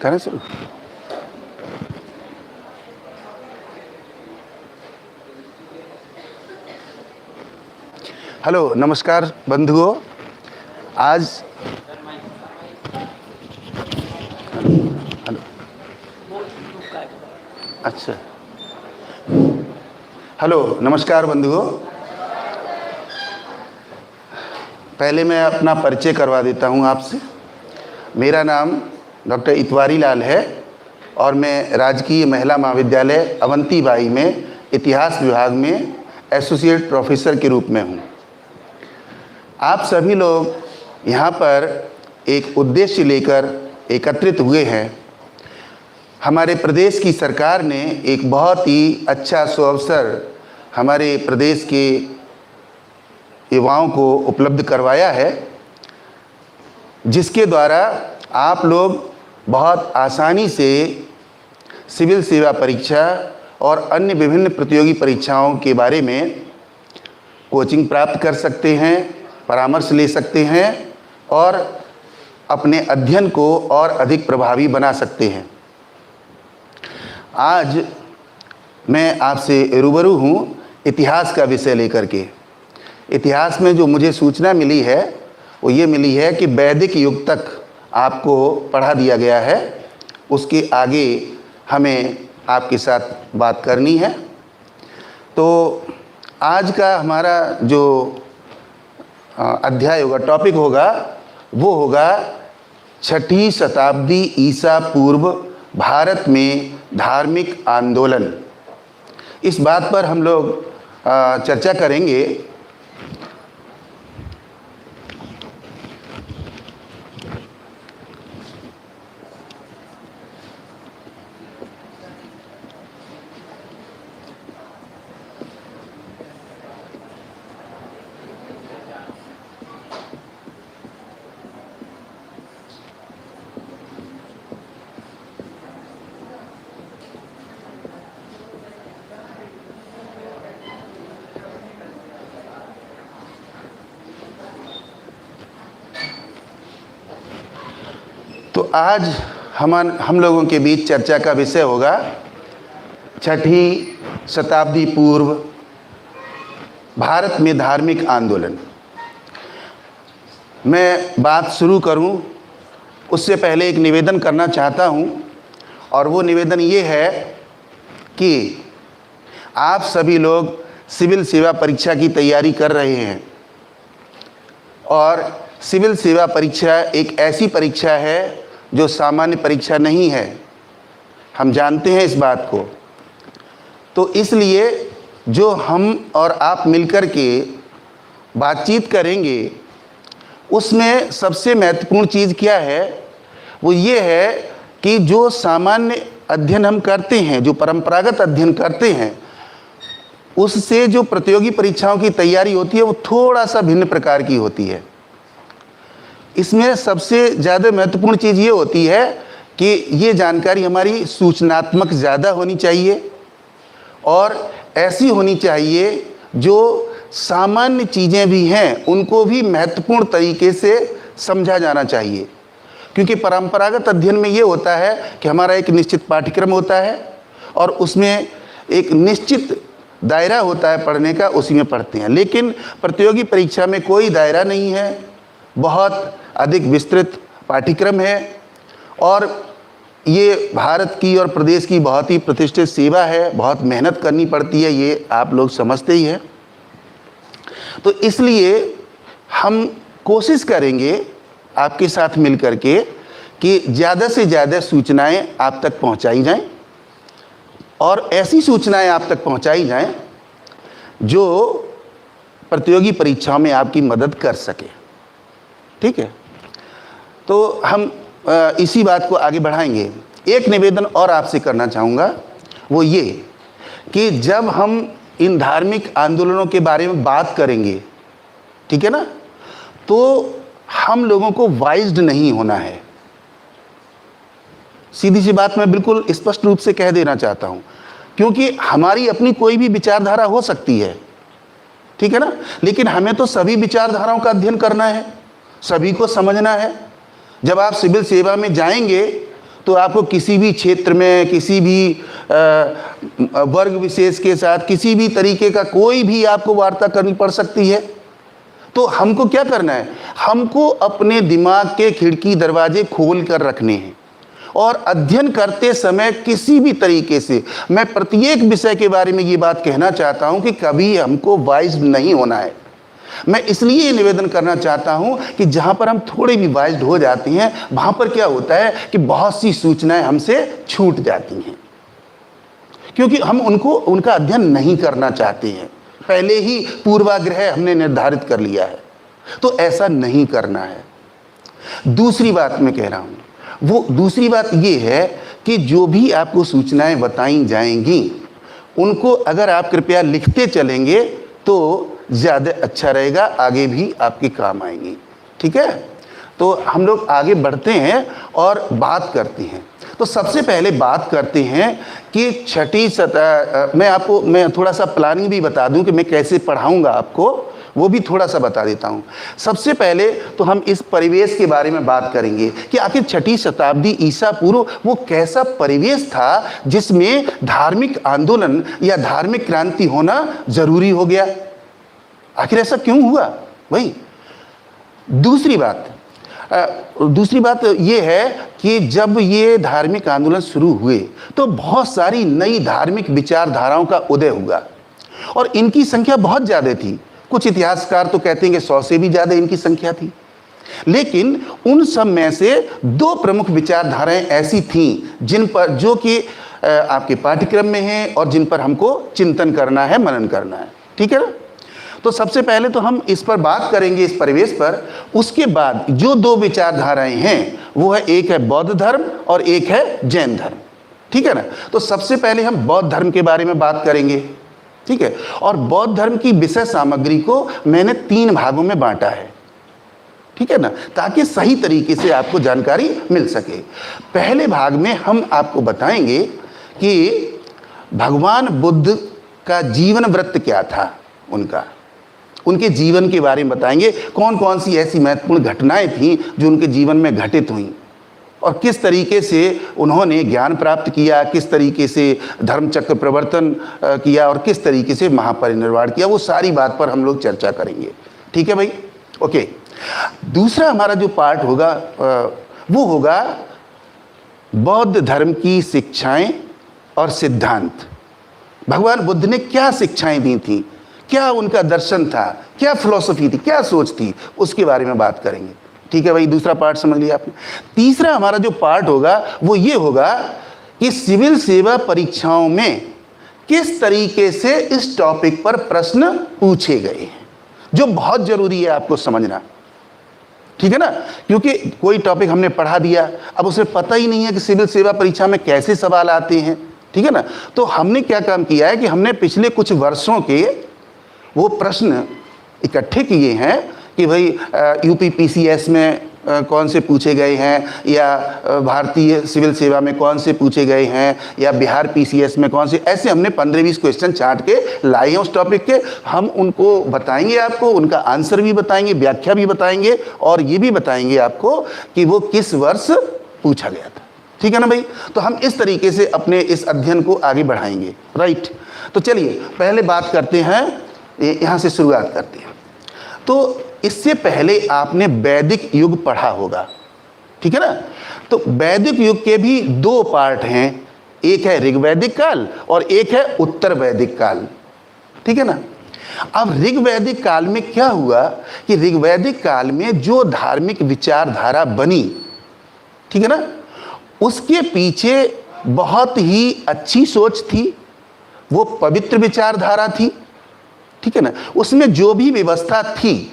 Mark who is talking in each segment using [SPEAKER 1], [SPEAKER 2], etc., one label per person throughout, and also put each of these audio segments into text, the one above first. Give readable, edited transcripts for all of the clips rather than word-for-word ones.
[SPEAKER 1] करें शुरू। हेलो, नमस्कार बंधुओं। आज हेलो, अच्छा, हेलो, नमस्कार बंधुओं। पहले मैं अपना परिचय करवा देता हूं आपसे। मेरा नाम डॉक्टर इतवारी लाल है और मैं राजकीय महिला महाविद्यालय अवंतीबाई में इतिहास विभाग में एसोसिएट प्रोफेसर के रूप में हूं। आप सभी लोग यहाँ पर एक उद्देश्य लेकर एकत्रित हुए हैं। हमारे प्रदेश की सरकार ने एक बहुत ही अच्छा सुअवसर हमारे प्रदेश के युवाओं को उपलब्ध करवाया है, जिसके द्वारा आप लोग बहुत आसानी से सिविल सेवा परीक्षा और अन्य विभिन्न प्रतियोगी परीक्षाओं के बारे में कोचिंग प्राप्त कर सकते हैं, परामर्श ले सकते हैं और अपने अध्ययन को और अधिक प्रभावी बना सकते हैं। आज मैं आपसे रूबरू हूँ इतिहास का विषय लेकर के। इतिहास में जो मुझे सूचना मिली है वो ये मिली है कि वैदिक युग तक आपको पढ़ा दिया गया है। उसके आगे हमें आपके साथ बात करनी है। तो आज का हमारा जो अध्याय होगा, टॉपिक होगा, वो होगा 6ठी शताब्दी ईसा पूर्व भारत में धार्मिक आंदोलन। इस बात पर हम लोग चर्चा करेंगे। तो आज हम लोगों के बीच चर्चा का विषय होगा 6ठी शताब्दी पूर्व भारत में धार्मिक आंदोलन। मैं बात शुरू करूं उससे पहले एक निवेदन करना चाहता हूं, और वो निवेदन ये है कि आप सभी लोग सिविल सेवा परीक्षा की तैयारी कर रहे हैं और सिविल सेवा परीक्षा एक ऐसी परीक्षा है जो सामान्य परीक्षा नहीं है। हम जानते हैं इस बात को। तो इसलिए जो हम और आप मिलकर के बातचीत करेंगे उसमें सबसे महत्वपूर्ण चीज़ क्या है, वो ये है कि जो सामान्य अध्ययन हम करते हैं, जो परंपरागत अध्ययन करते हैं, उससे जो प्रतियोगी परीक्षाओं की तैयारी होती है वो थोड़ा सा भिन्न प्रकार की होती है। इसमें सबसे ज़्यादा महत्वपूर्ण चीज़ ये होती है कि ये जानकारी हमारी सूचनात्मक ज़्यादा होनी चाहिए और ऐसी होनी चाहिए जो सामान्य चीज़ें भी हैं उनको भी महत्वपूर्ण तरीके से समझा जाना चाहिए। क्योंकि परंपरागत अध्ययन में ये होता है कि हमारा एक निश्चित पाठ्यक्रम होता है और उसमें एक निश्चित दायरा होता है पढ़ने का, उसी में पढ़ते हैं। लेकिन प्रतियोगी परीक्षा में कोई दायरा नहीं है, बहुत अधिक विस्तृत पाठ्यक्रम है और ये भारत की और प्रदेश की बहुत ही प्रतिष्ठित सेवा है, बहुत मेहनत करनी पड़ती है, ये आप लोग समझते ही हैं। तो इसलिए हम कोशिश करेंगे आपके साथ मिलकर के कि ज़्यादा से ज़्यादा सूचनाएं आप तक पहुंचाई जाएं और ऐसी सूचनाएं आप तक पहुंचाई जाएं जो प्रतियोगी परीक्षाओं में आपकी मदद कर सके। ठीक है, तो हम इसी बात को आगे बढ़ाएंगे। एक निवेदन और आपसे करना चाहूँगा, वो ये कि जब हम इन धार्मिक आंदोलनों के बारे में बात करेंगे, ठीक है ना, तो हम लोगों को वाइज्ड नहीं होना है। सीधी सी बात मैं बिल्कुल स्पष्ट रूप से कह देना चाहता हूँ, क्योंकि हमारी अपनी कोई भी विचारधारा हो सकती है, ठीक है ना, लेकिन हमें तो सभी विचारधाराओं का अध्ययन करना है, सभी को समझना है। जब आप सिविल सेवा में जाएंगे तो आपको किसी भी क्षेत्र में, किसी भी वर्ग विशेष के साथ, किसी भी तरीके का कोई भी आपको वार्ता करनी पड़ सकती है। तो हमको क्या करना है, हमको अपने दिमाग के खिड़की दरवाजे खोल कर रखने हैं और अध्ययन करते समय किसी भी तरीके से, मैं प्रत्येक विषय के बारे में ये बात कहना चाहता हूं कि कभी हमको वाइज नहीं होना है। मैं इसलिए ये निवेदन करना चाहता हूं कि जहां पर हम थोड़े भी वाइज्ड हो जाते हैं, वहां पर क्या होता है कि बहुत सी सूचनाएं हमसे छूट जाती हैं, क्योंकि हम उनका अध्ययन नहीं करना चाहते हैं। पहले ही पूर्वाग्रह हमने निर्धारित कर लिया है, तो ऐसा नहीं करना है। दूसरी बात मैं कह रहा हूं, वो दूसरी बात ये है कि जो भी आपको सूचनाएं बताई जाएंगी, उनको अगर आप कृपया लिखते चलेंगे तो ज़्यादा अच्छा रहेगा, आगे भी आपके काम आएंगी। ठीक है, तो हम लोग आगे बढ़ते हैं और बात करते हैं। तो सबसे पहले बात करते हैं कि छठी सतह, मैं थोड़ा सा प्लानिंग भी बता दूं कि मैं कैसे पढ़ाऊंगा आपको, वो भी थोड़ा सा बता देता हूं। सबसे पहले तो हम इस परिवेश के बारे में बात करेंगे कि आखिर छठी शताब्दी ईसा पूर्व वो कैसा परिवेश था जिसमें धार्मिक आंदोलन या धार्मिक क्रांति होना जरूरी हो गया। आखिर ऐसा क्यों हुआ भाई। दूसरी बात ये है कि जब ये धार्मिक आंदोलन शुरू हुए तो बहुत सारी नई धार्मिक विचारधाराओं का उदय हुआ और इनकी संख्या बहुत ज़्यादा थी। कुछ इतिहासकार तो कहते हैं कि 100 से भी ज़्यादा इनकी संख्या थी। लेकिन उन सब में से 2 प्रमुख विचारधाराएं ऐसी थीं जिन पर, जो कि आपके पाठ्यक्रम में हैं और जिन पर हमको चिंतन करना है, मनन करना है। ठीक है ना। तो सबसे पहले तो हम इस पर बात करेंगे, इस परिवेश पर। उसके बाद जो 2 विचारधाराएं हैं वो है, एक है बौद्ध धर्म और एक है जैन धर्म। ठीक है ना। तो सबसे पहले हम बौद्ध धर्म के बारे में बात करेंगे। ठीक है। और बौद्ध धर्म की विषय सामग्री को मैंने 3 भागों में बांटा है। ठीक है ना, ताकि सही तरीके से आपको जानकारी मिल सके। पहले भाग में हम आपको बताएंगे कि भगवान बुद्ध का जीवन वृत्त क्या था, उनके जीवन के बारे में बताएंगे। कौन कौन सी ऐसी महत्वपूर्ण घटनाएं थीं जो उनके जीवन में घटित हुई और किस तरीके से उन्होंने ज्ञान प्राप्त किया, किस तरीके से धर्मचक्र प्रवर्तन किया और किस तरीके से महापरिनिर्वाण किया। वो सारी बात पर हम लोग चर्चा करेंगे। ठीक है भाई, ओके। दूसरा हमारा जो पार्ट होगा वो होगा बौद्ध धर्म की शिक्षाएं और सिद्धांत। भगवान बुद्ध ने क्या शिक्षाएं दी थी, क्या उनका दर्शन था, क्या फिलॉसफी थी, क्या सोच थी, उसके बारे में बात करेंगे। ठीक है भाई, दूसरा पार्ट समझ लिया आपने। तीसरा हमारा जो पार्ट होगा वो ये होगा कि सिविल सेवा परीक्षाओं में किस तरीके से इस टॉपिक पर प्रश्न पूछे गए हैं, जो बहुत जरूरी है आपको समझना। ठीक है ना, क्योंकि कोई टॉपिक हमने पढ़ा दिया, अब उसे पता ही नहीं है कि सिविल सेवा परीक्षा में कैसे सवाल आते हैं। ठीक है ना। तो हमने क्या काम किया है कि हमने पिछले कुछ वर्षों के वो प्रश्न इकट्ठे किए हैं कि भाई यूपी पीसीएस में कौन से पूछे गए हैं, या भारतीय सिविल सेवा में कौन से पूछे गए हैं, या बिहार पीसीएस में कौन से, ऐसे हमने 15-20 क्वेश्चन छांट के लाए हैं उस टॉपिक के। हम उनको बताएंगे, आपको उनका आंसर भी बताएंगे, व्याख्या भी बताएंगे और ये भी बताएंगे आपको कि वो किस वर्ष पूछा गया था। ठीक है ना भाई। तो हम इस तरीके से अपने इस अध्ययन को आगे बढ़ाएंगे। राइट। तो चलिए पहले बात करते हैं, यहाँ से शुरुआत करते हैं। तो इससे पहले आपने वैदिक युग पढ़ा होगा। ठीक है ना। तो वैदिक युग के भी 2 पार्ट हैं, एक है ऋग्वैदिक काल और एक है उत्तर वैदिक काल। ठीक है ना। अब ऋग्वैदिक काल में क्या हुआ कि ऋग्वैदिक काल में जो धार्मिक विचारधारा बनी, ठीक है ना, उसके पीछे बहुत ही अच्छी सोच थी, वो पवित्र विचारधारा थी। ठीक है ना। उसमें जो भी व्यवस्था थी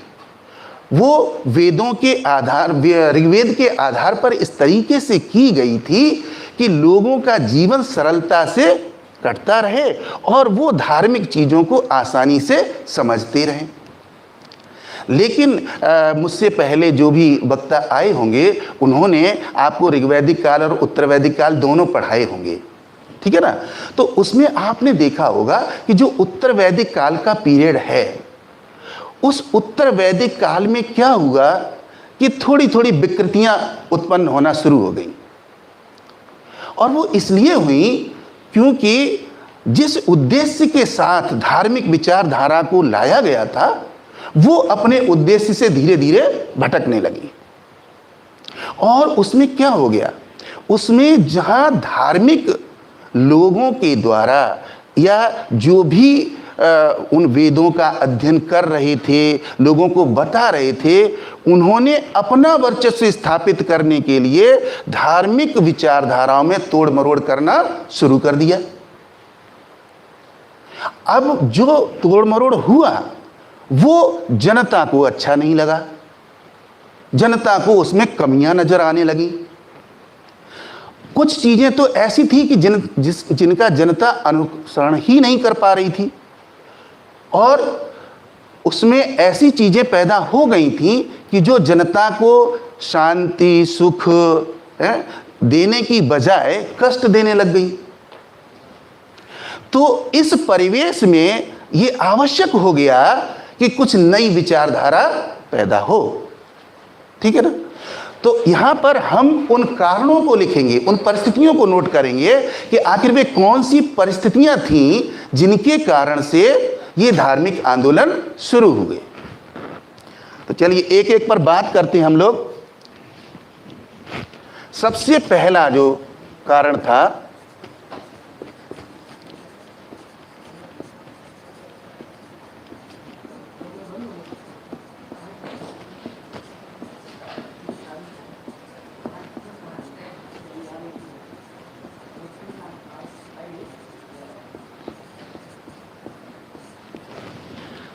[SPEAKER 1] वो वेदों के आधार, ऋग्वेद के आधार पर इस तरीके से की गई थी कि लोगों का जीवन सरलता से कटता रहे और वो धार्मिक चीज़ों को आसानी से समझते रहें। लेकिन मुझसे पहले जो भी वक्ता आए होंगे उन्होंने आपको ऋग्वैदिक काल और उत्तर वैदिक काल दोनों पढ़ाए होंगे। ठीक है ना। तो उसमें आपने देखा होगा कि जो उत्तर वैदिक काल का पीरियड है, उस उत्तर वैदिक काल में क्या हुआ कि थोड़ी थोड़ी विकृतियां उत्पन्न होना शुरू हो गई। और वो इसलिए हुई क्योंकि जिस उद्देश्य के साथ धार्मिक विचारधारा को लाया गया था वो अपने उद्देश्य से धीरे धीरे भटकने लगी। और उसमें क्या हो गया, उसमें जहां धार्मिक लोगों के द्वारा या जो भी उन वेदों का अध्ययन कर रहे थे, लोगों को बता रहे थे, उन्होंने अपना वर्चस्व स्थापित करने के लिए धार्मिक विचारधाराओं में तोड़ मरोड़ करना शुरू कर दिया। अब जो तोड़ मरोड़ हुआ वो जनता को अच्छा नहीं लगा, जनता को उसमें कमियां नजर आने लगी। कुछ चीजें तो ऐसी थी कि जिनका जनता अनुसरण ही नहीं कर पा रही थी, और उसमें ऐसी चीजें पैदा हो गई थी कि जो जनता को शांति सुख देने की बजाय कष्ट देने लग गई। तो इस परिवेश में ये आवश्यक हो गया कि कुछ नई विचारधारा पैदा हो। ठीक है ना। तो यहां पर हम उन कारणों को लिखेंगे, उन परिस्थितियों को नोट करेंगे कि आखिर वे कौन सी परिस्थितियां थीं जिनके कारण से ये धार्मिक आंदोलन शुरू हुए। तो चलिए एक एक पर बात करते हैं हम लोग। सबसे पहला जो कारण था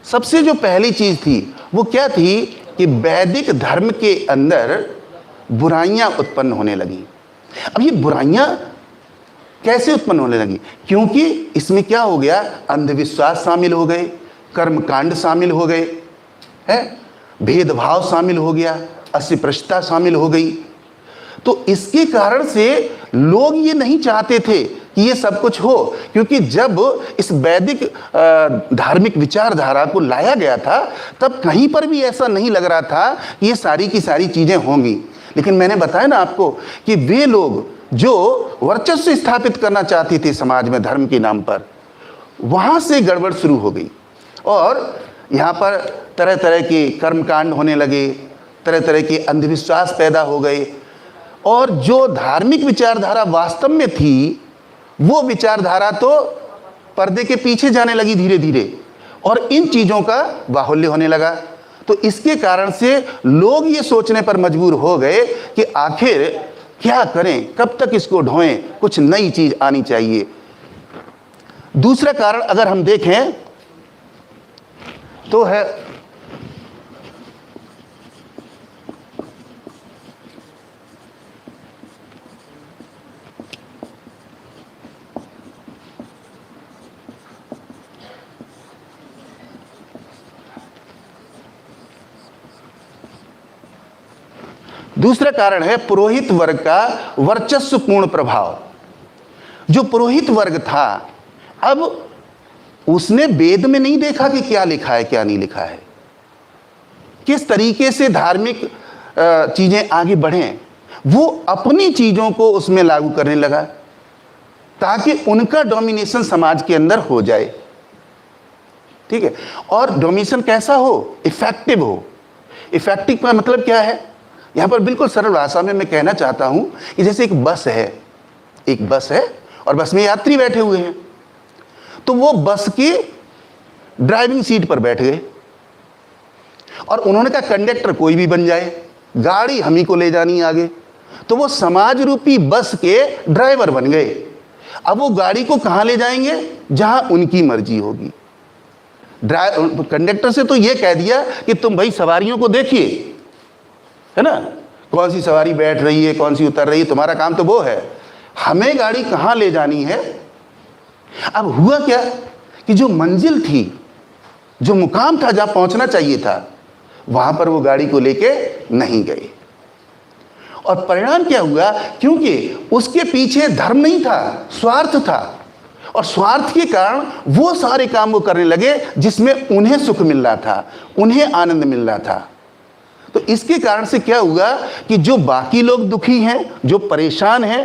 [SPEAKER 1] सबसे जो पहली चीज थी वो क्या थी कि वैदिक धर्म के अंदर बुराइयां उत्पन्न होने लगी। अब ये बुराइयां कैसे उत्पन्न होने लगी, क्योंकि इसमें क्या हो गया, अंधविश्वास शामिल हो गए, कर्मकांड शामिल हो गए, है भेदभाव शामिल हो गया, अस्पृश्यता शामिल हो गई। तो इसके कारण से लोग ये नहीं चाहते थे कि ये सब कुछ हो, क्योंकि जब इस वैदिक धार्मिक विचारधारा को लाया गया था तब कहीं पर भी ऐसा नहीं लग रहा था कि ये सारी की सारी चीजें होंगी। लेकिन मैंने बताया ना आपको कि वे लोग जो वर्चस्व स्थापित करना चाहते थे समाज में धर्म के नाम पर, वहां से गड़बड़ शुरू हो गई और यहाँ पर तरह तरह के कर्मकांड होने लगे, तरह तरह के अंधविश्वास पैदा हो गए, और जो धार्मिक विचारधारा वास्तव में थी वो विचारधारा तो पर्दे के पीछे जाने लगी धीरे धीरे, और इन चीजों का बाहुल्य होने लगा। तो इसके कारण से लोग ये सोचने पर मजबूर हो गए कि आखिर क्या करें, कब तक इसको ढोएं, कुछ नई चीज आनी चाहिए। दूसरा कारण अगर हम देखें तो है दूसरा कारण है पुरोहित वर्ग का वर्चस्वपूर्ण प्रभाव। जो पुरोहित वर्ग था, अब उसने वेद में नहीं देखा कि क्या लिखा है क्या नहीं लिखा है, किस तरीके से धार्मिक चीजें आगे बढ़ें, वो अपनी चीजों को उसमें लागू करने लगा ताकि उनका डोमिनेशन समाज के अंदर हो जाए। ठीक है, और डोमिनेशन कैसा हो, इफेक्टिव हो। इफेक्टिव का मतलब क्या है, यहां पर बिल्कुल सरल भाषा में मैं कहना चाहता हूं कि जैसे एक बस है और बस में यात्री बैठे हुए हैं, तो वो बस की ड्राइविंग सीट पर बैठ गए और उन्होंने कहा कंडक्टर कोई भी बन जाए, गाड़ी हम ही को ले जानी आगे। तो वो समाज रूपी बस के ड्राइवर बन गए। अब वो गाड़ी को कहां ले जाएंगे, जहां उनकी मर्जी होगी। कंडक्टर से तो ये कह दिया कि तुम भाई सवारियों को देखिए, है ना, कौन सी सवारी बैठ रही है, कौन सी उतर रही है, तुम्हारा काम तो वो है, हमें गाड़ी कहां ले जानी है। अब हुआ क्या कि जो मंजिल थी, जो मुकाम था, जहां पहुंचना चाहिए था, वहां पर वो गाड़ी को लेके नहीं गए। और परिणाम क्या हुआ, क्योंकि उसके पीछे धर्म नहीं था, स्वार्थ था, और स्वार्थ के कारण वो सारे काम वो करने लगे जिसमें उन्हें सुख मिल रहा था, उन्हें आनंद मिल रहा था। तो इसके कारण से क्या हुआ कि जो बाकी लोग दुखी हैं, जो परेशान हैं,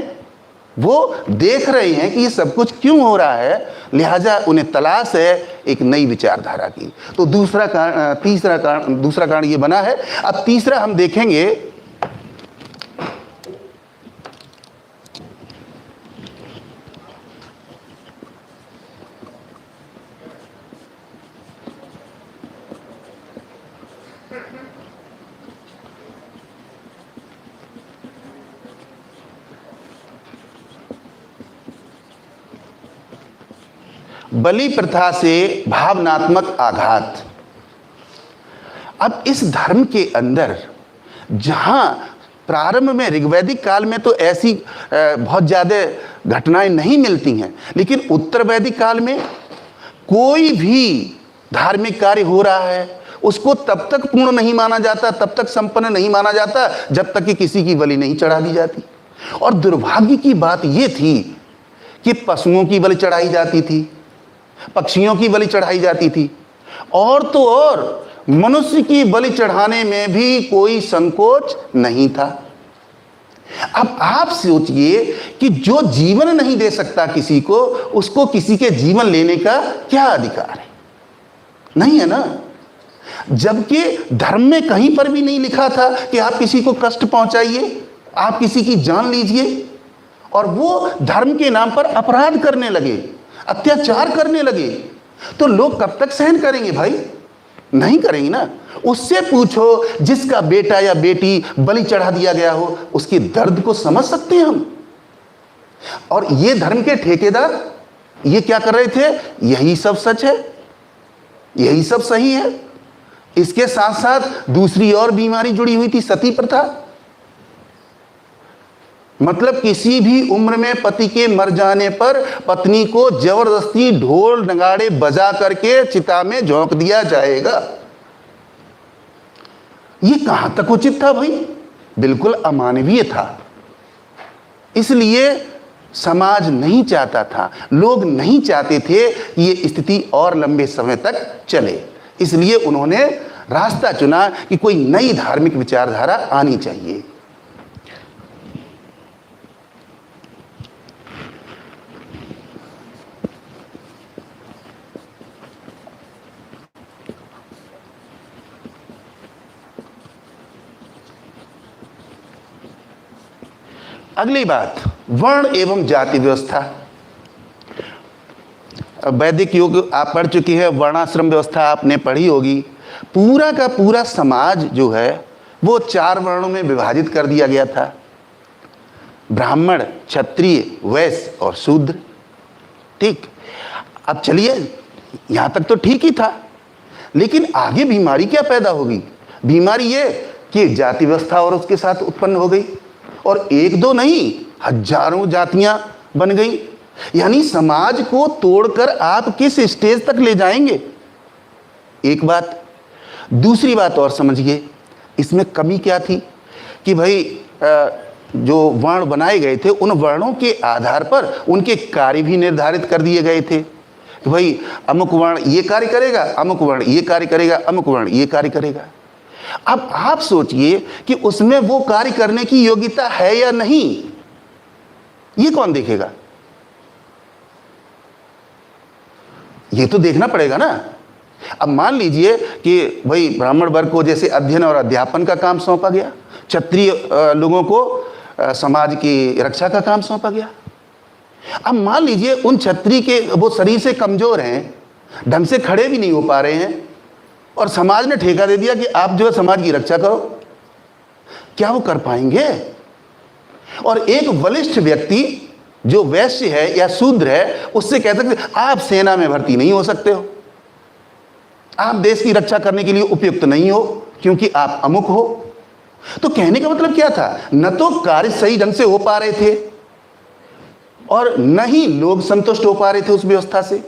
[SPEAKER 1] वो देख रहे हैं कि ये सब कुछ क्यों हो रहा है, लिहाजा उन्हें तलाश है एक नई विचारधारा की। तो दूसरा कारण ये बना है। अब तीसरा हम देखेंगे, बलि प्रथा से भावनात्मक आघात। अब इस धर्म के अंदर जहां प्रारंभ में ऋग्वैदिक काल में तो ऐसी बहुत ज़्यादा घटनाएं नहीं मिलती हैं, लेकिन उत्तर वैदिक काल में कोई भी धार्मिक कार्य हो रहा है उसको तब तक पूर्ण नहीं माना जाता, तब तक संपन्न नहीं माना जाता जब तक कि किसी की बलि नहीं चढ़ा दी जाती। और दुर्भाग्य की बात यह थी कि पशुओं की बलि चढ़ाई जाती थी, पक्षियों की बलि चढ़ाई जाती थी, और तो और मनुष्य की बलि चढ़ाने में भी कोई संकोच नहीं था। अब आप सोचिए कि जो जीवन नहीं दे सकता किसी को, उसको किसी के जीवन लेने का क्या अधिकार है? नहीं है ना। जबकि धर्म में कहीं पर भी नहीं लिखा था कि आप किसी को कष्ट पहुंचाइए, आप किसी की जान लीजिए, और वो धर्म के नाम पर अपराध करने लगे, अत्याचार करने लगे, तो लोग कब तक सहन करेंगे भाई? नहीं करेंगे ना। उससे पूछो जिसका बेटा या बेटी बलि चढ़ा दिया गया हो, उसके दर्द को समझ सकते हैं हम। और ये धर्म के ठेकेदार ये क्या कर रहे थे? यही सब सच है, यही सब सही है। इसके साथ साथ दूसरी और बीमारी जुड़ी हुई थी, सती प्रथा। मतलब किसी भी उम्र में पति के मर जाने पर पत्नी को जबरदस्ती ढोल नगाड़े बजा करके चिता में झोंक दिया जाएगा। ये कहां तक उचित था भाई? बिल्कुल अमानवीय था। इसलिए समाज नहीं चाहता था, लोग नहीं चाहते थे कि ये स्थिति और लंबे समय तक चले। इसलिए उन्होंने रास्ता चुना कि कोई नई धार्मिक विचारधारा आनी चाहिए। अगली बात, वर्ण एवं जाति व्यवस्था। वैदिक युग आप पढ़ चुकी है, वर्णाश्रम व्यवस्था आपने पढ़ी होगी। पूरा का पूरा समाज जो है वो 4 वर्णों में विभाजित कर दिया गया था, ब्राह्मण, क्षत्रिय, वैश्य और शूद्र। ठीक, अब चलिए यहां तक तो ठीक ही था, लेकिन आगे बीमारी क्या पैदा होगी? बीमारी ये कि जाति व्यवस्था और उसके साथ उत्पन्न हो गई, और एक दो नहीं हजारों जातियां बन गई। यानी समाज को तोड़कर आप किस स्टेज तक ले जाएंगे? एक बात। दूसरी बात और समझिए, इसमें कमी क्या थी कि भाई जो वर्ण बनाए गए थे उन वर्णों के आधार पर उनके कार्य भी निर्धारित कर दिए गए थे कि भाई अमुक वर्ण ये कार्य करेगा, अमुक वर्ण ये कार्य करेगा, अमुक वर्ण ये कार्य करेगा। अब आप सोचिए कि उसमें वो कार्य करने की योग्यता है या नहीं, ये कौन देखेगा? ये तो देखना पड़ेगा ना। अब मान लीजिए कि भाई ब्राह्मण वर्ग को जैसे अध्ययन और अध्यापन का काम सौंपा गया, क्षत्रिय लोगों को समाज की रक्षा का काम सौंपा गया। अब मान लीजिए उन क्षत्रिय के वो शरीर से कमजोर हैं, ढंग से खड़े भी नहीं हो पा रहे हैं, और समाज ने ठेका दे दिया कि आप जो है समाज की रक्षा करो। क्या वो कर पाएंगे? और एक वरिष्ठ व्यक्ति जो वैश्य है या शूद्र है उससे कह सकते आप सेना में भर्ती नहीं हो सकते हो, आप देश की रक्षा करने के लिए उपयुक्त नहीं हो क्योंकि आप अमुक हो। तो कहने का मतलब क्या था? न तो कार्य सही ढंग से हो पा रहे थे और न ही लोग संतुष्ट हो पा रहे थे उस व्यवस्था से।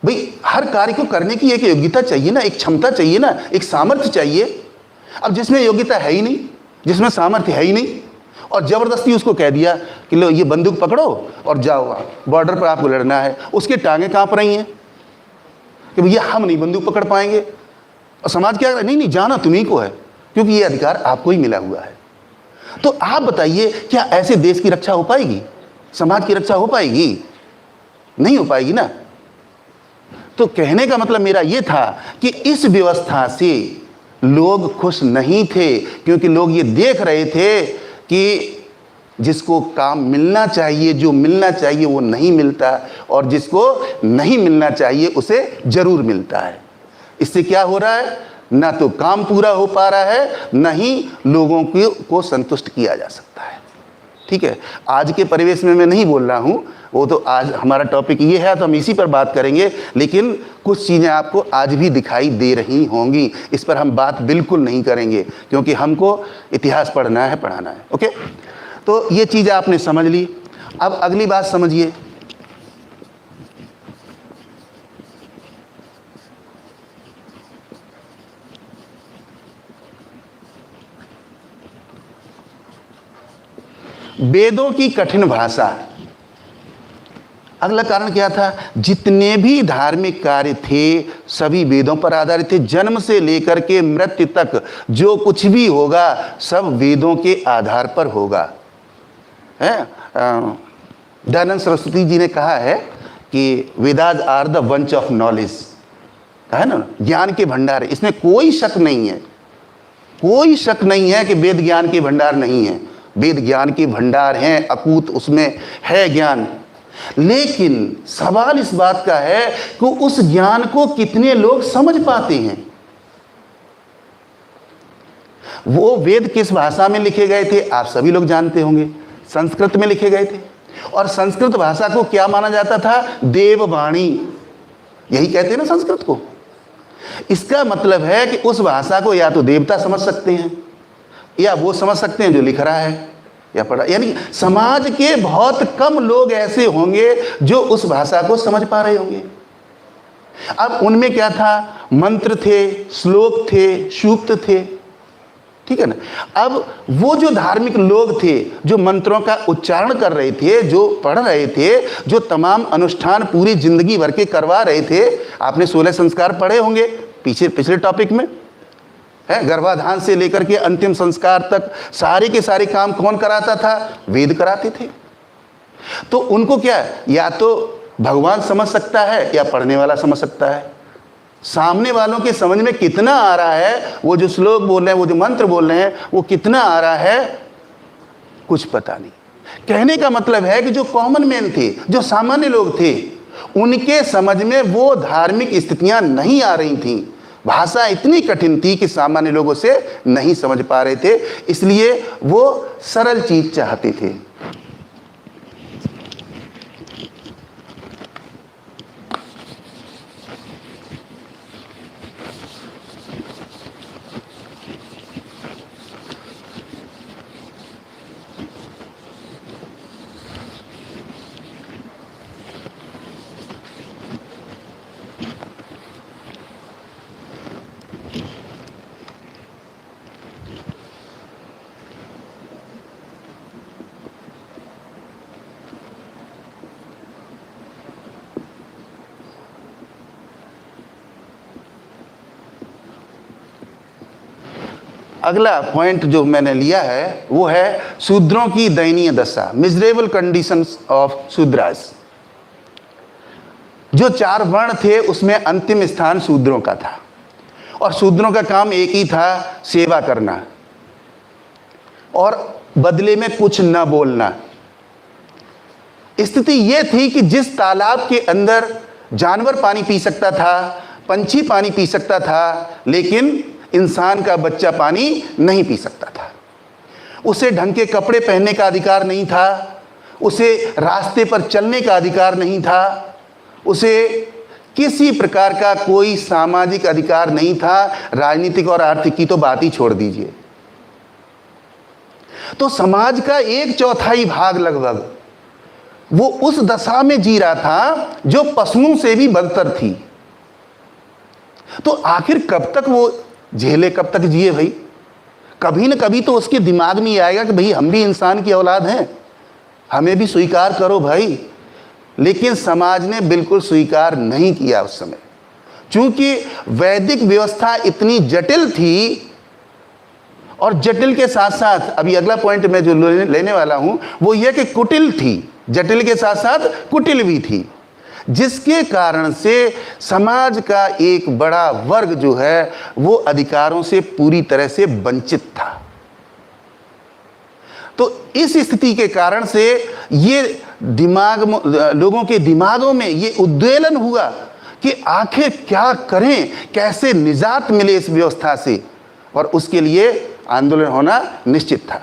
[SPEAKER 1] भाई हर कार्य को करने की एक योग्यता चाहिए ना, एक क्षमता चाहिए ना, एक सामर्थ्य चाहिए। अब जिसमें योग्यता है ही नहीं, जिसमें सामर्थ्य है ही नहीं, और जबरदस्ती उसको कह दिया कि लो ये बंदूक पकड़ो और जाओ, बॉर्डर पर आपको लड़ना है, उसके टांगें कांप रही हैं कि भैया हम नहीं बंदूक पकड़ पाएंगे। और समाज क्या, नहीं नहीं जाना तुम्ही को है क्योंकि ये अधिकार आपको ही मिला हुआ है। तो आप बताइए, क्या ऐसे देश की रक्षा हो पाएगी, समाज की रक्षा हो पाएगी? नहीं हो पाएगी ना। तो कहने का मतलब मेरा यह था कि इस व्यवस्था से लोग खुश नहीं थे, क्योंकि लोग ये देख रहे थे कि जिसको काम मिलना चाहिए, जो मिलना चाहिए वो नहीं मिलता, और जिसको नहीं मिलना चाहिए उसे जरूर मिलता है। इससे क्या हो रहा है, ना तो काम पूरा हो पा रहा है, ना ही लोगों को संतुष्ट किया जा सकता है। ठीक है, आज के परिवेश में मैं नहीं बोल रहा हूँ, वो तो आज हमारा टॉपिक ये है तो हम इसी पर बात करेंगे, लेकिन कुछ चीज़ें आपको आज भी दिखाई दे रही होंगी, इस पर हम बात बिल्कुल नहीं करेंगे, क्योंकि हमको इतिहास पढ़ना है, पढ़ाना है। ओके, तो ये चीज़ आपने समझ ली। अब अगली बात समझिए, वेदों की कठिन भाषा। अगला कारण क्या था, जितने भी धार्मिक कार्य थे सभी वेदों पर आधारित थे। जन्म से लेकर के मृत्यु तक जो कुछ भी होगा सब वेदों के आधार पर होगा। है दयानंद सरस्वती जी ने कहा है कि Vedas are the bunch of knowledge, है ना, ज्ञान के भंडार है। इसमें कोई शक नहीं है, कोई शक नहीं है कि वेद ज्ञान के भंडार नहीं है। वेद ज्ञान के भंडार हैं, अकूत उसमें है ज्ञान। लेकिन सवाल इस बात का है कि उस ज्ञान को कितने लोग समझ पाते हैं। वो वेद किस भाषा में लिखे गए थे आप सभी लोग जानते होंगे, संस्कृत में लिखे गए थे। और संस्कृत भाषा को क्या माना जाता था, देववाणी, यही कहते हैं ना संस्कृत को। इसका मतलब है कि उस भाषा को या तो देवता समझ सकते हैं या वो समझ सकते हैं जो लिख रहा है या पढ़ा। यानी समाज के बहुत कम लोग ऐसे होंगे जो उस भाषा को समझ पा रहे होंगे। अब उनमें क्या था, मंत्र थे, श्लोक थे, सूक्त थे, ठीक है ना। अब वो जो धार्मिक लोग थे जो मंत्रों का उच्चारण कर रहे थे, जो पढ़ रहे थे, जो तमाम अनुष्ठान पूरी जिंदगी भर के करवा रहे थे, आपने 16 संस्कार पढ़े होंगे पिछले टॉपिक में, है, गर्भाधान से लेकर के अंतिम संस्कार तक सारे के सारे काम कौन कराता था, वेद कराते थे। तो उनको क्या, या तो भगवान समझ सकता है या पढ़ने वाला समझ सकता है। सामने वालों के समझ में कितना आ रहा है, वो जो श्लोक बोल रहे हैं, वो जो मंत्र बोल रहे हैं, वो कितना आ रहा है कुछ पता नहीं। कहने का मतलब है कि जो कॉमन मैन थे, जो सामान्य लोग थे, उनके समझ में वो धार्मिक स्थितियां नहीं आ रही थीं। भाषा इतनी कठिन थी कि सामान्य लोगों से नहीं समझ पा रहे थे, इसलिए वो सरल चीज चाहते थे। अगला पॉइंट जो मैंने लिया है वो है शूद्रों की दयनीय दशा, मिजरेबल कंडीशंस ऑफ शूद्रास। जो 4 वर्ण थे उसमें अंतिम स्थान शूद्रों का था, और शूद्रों का काम एक ही था, सेवा करना और बदले में कुछ न बोलना। स्थिति यह थी कि जिस तालाब के अंदर जानवर पानी पी सकता था, पंछी पानी पी सकता था, लेकिन इंसान का बच्चा पानी नहीं पी सकता था। उसे ढंग के कपड़े पहनने का अधिकार नहीं था, उसे रास्ते पर चलने का अधिकार नहीं था, उसे किसी प्रकार का कोई सामाजिक अधिकार नहीं था। राजनीतिक और आर्थिक की तो बात ही छोड़ दीजिए। तो समाज का 1/4 भाग लगभग वो उस दशा में जी रहा था जो पशुओं से भी बदतर थी। तो आखिर कब तक वो झेले, कब तक जिए भाई? कभी न कभी तो उसके दिमाग में आएगा कि भाई हम भी इंसान की औलाद हैं, हमें भी स्वीकार करो भाई। लेकिन समाज ने बिल्कुल स्वीकार नहीं किया उस समय, क्योंकि वैदिक व्यवस्था इतनी जटिल थी और जटिल के साथ साथ अभी अगला पॉइंट मैं जो लेने वाला हूं वो यह कि कुटिल थी, जटिल के साथ साथ कुटिल भी थी, जिसके कारण से समाज का एक बड़ा वर्ग जो है वो अधिकारों से पूरी तरह से वंचित था। तो इस स्थिति के कारण से ये लोगों के दिमागों में ये उद्वेलन हुआ कि आखिर क्या करें, कैसे निजात मिले इस व्यवस्था से, और उसके लिए आंदोलन होना निश्चित था।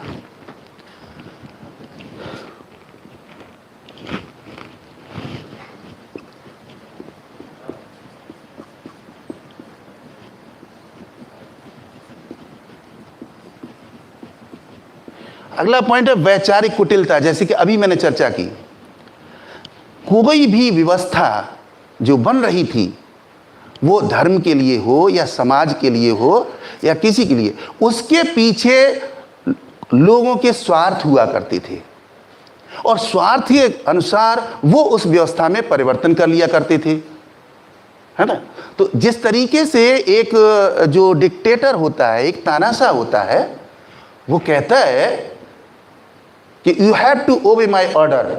[SPEAKER 1] अगला पॉइंट है वैचारिक कुटिलता। जैसे कि अभी मैंने चर्चा की, कोई भी व्यवस्था जो बन रही थी वो धर्म के लिए हो या समाज के लिए हो या किसी के लिए, उसके पीछे लोगों के स्वार्थ हुआ करते थे और स्वार्थ के अनुसार वो उस व्यवस्था में परिवर्तन कर लिया करते थे, है ना। तो जिस तरीके से एक जो डिक्टेटर होता है, एक तानाशाह होता है, वो कहता है कि you have to obey my order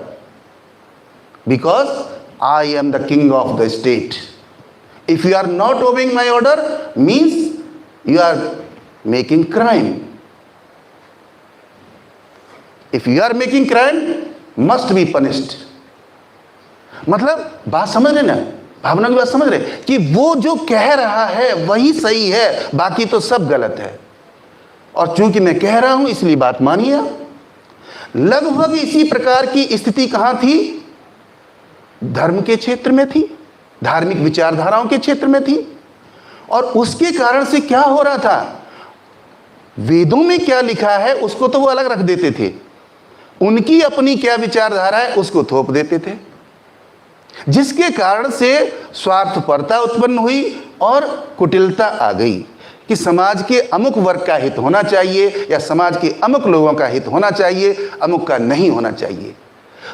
[SPEAKER 1] because I am the king of the state. If you are not obeying my order means you are making crime. If you are making crime must be punished. मतलब बात समझ रहे ना, भावना की बात समझ रहे कि वो जो कह रहा है वही सही है, बाकी तो सब गलत है, और चूंकि मैं कह रहा हूं इसलिए बात मानिए। लगभग इसी प्रकार की स्थिति कहां थी? धर्म के क्षेत्र में थी, धार्मिक विचारधाराओं के क्षेत्र में थी। और उसके कारण से क्या हो रहा था, वेदों में क्या लिखा है उसको तो वो अलग रख देते थे, उनकी अपनी क्या विचारधारा है उसको थोप देते थे, जिसके कारण से स्वार्थपरता उत्पन्न हुई और कुटिलता आ गई कि समाज के अमुक वर्ग का हित होना चाहिए या समाज के अमुक लोगों का हित होना चाहिए, अमुक का नहीं होना चाहिए।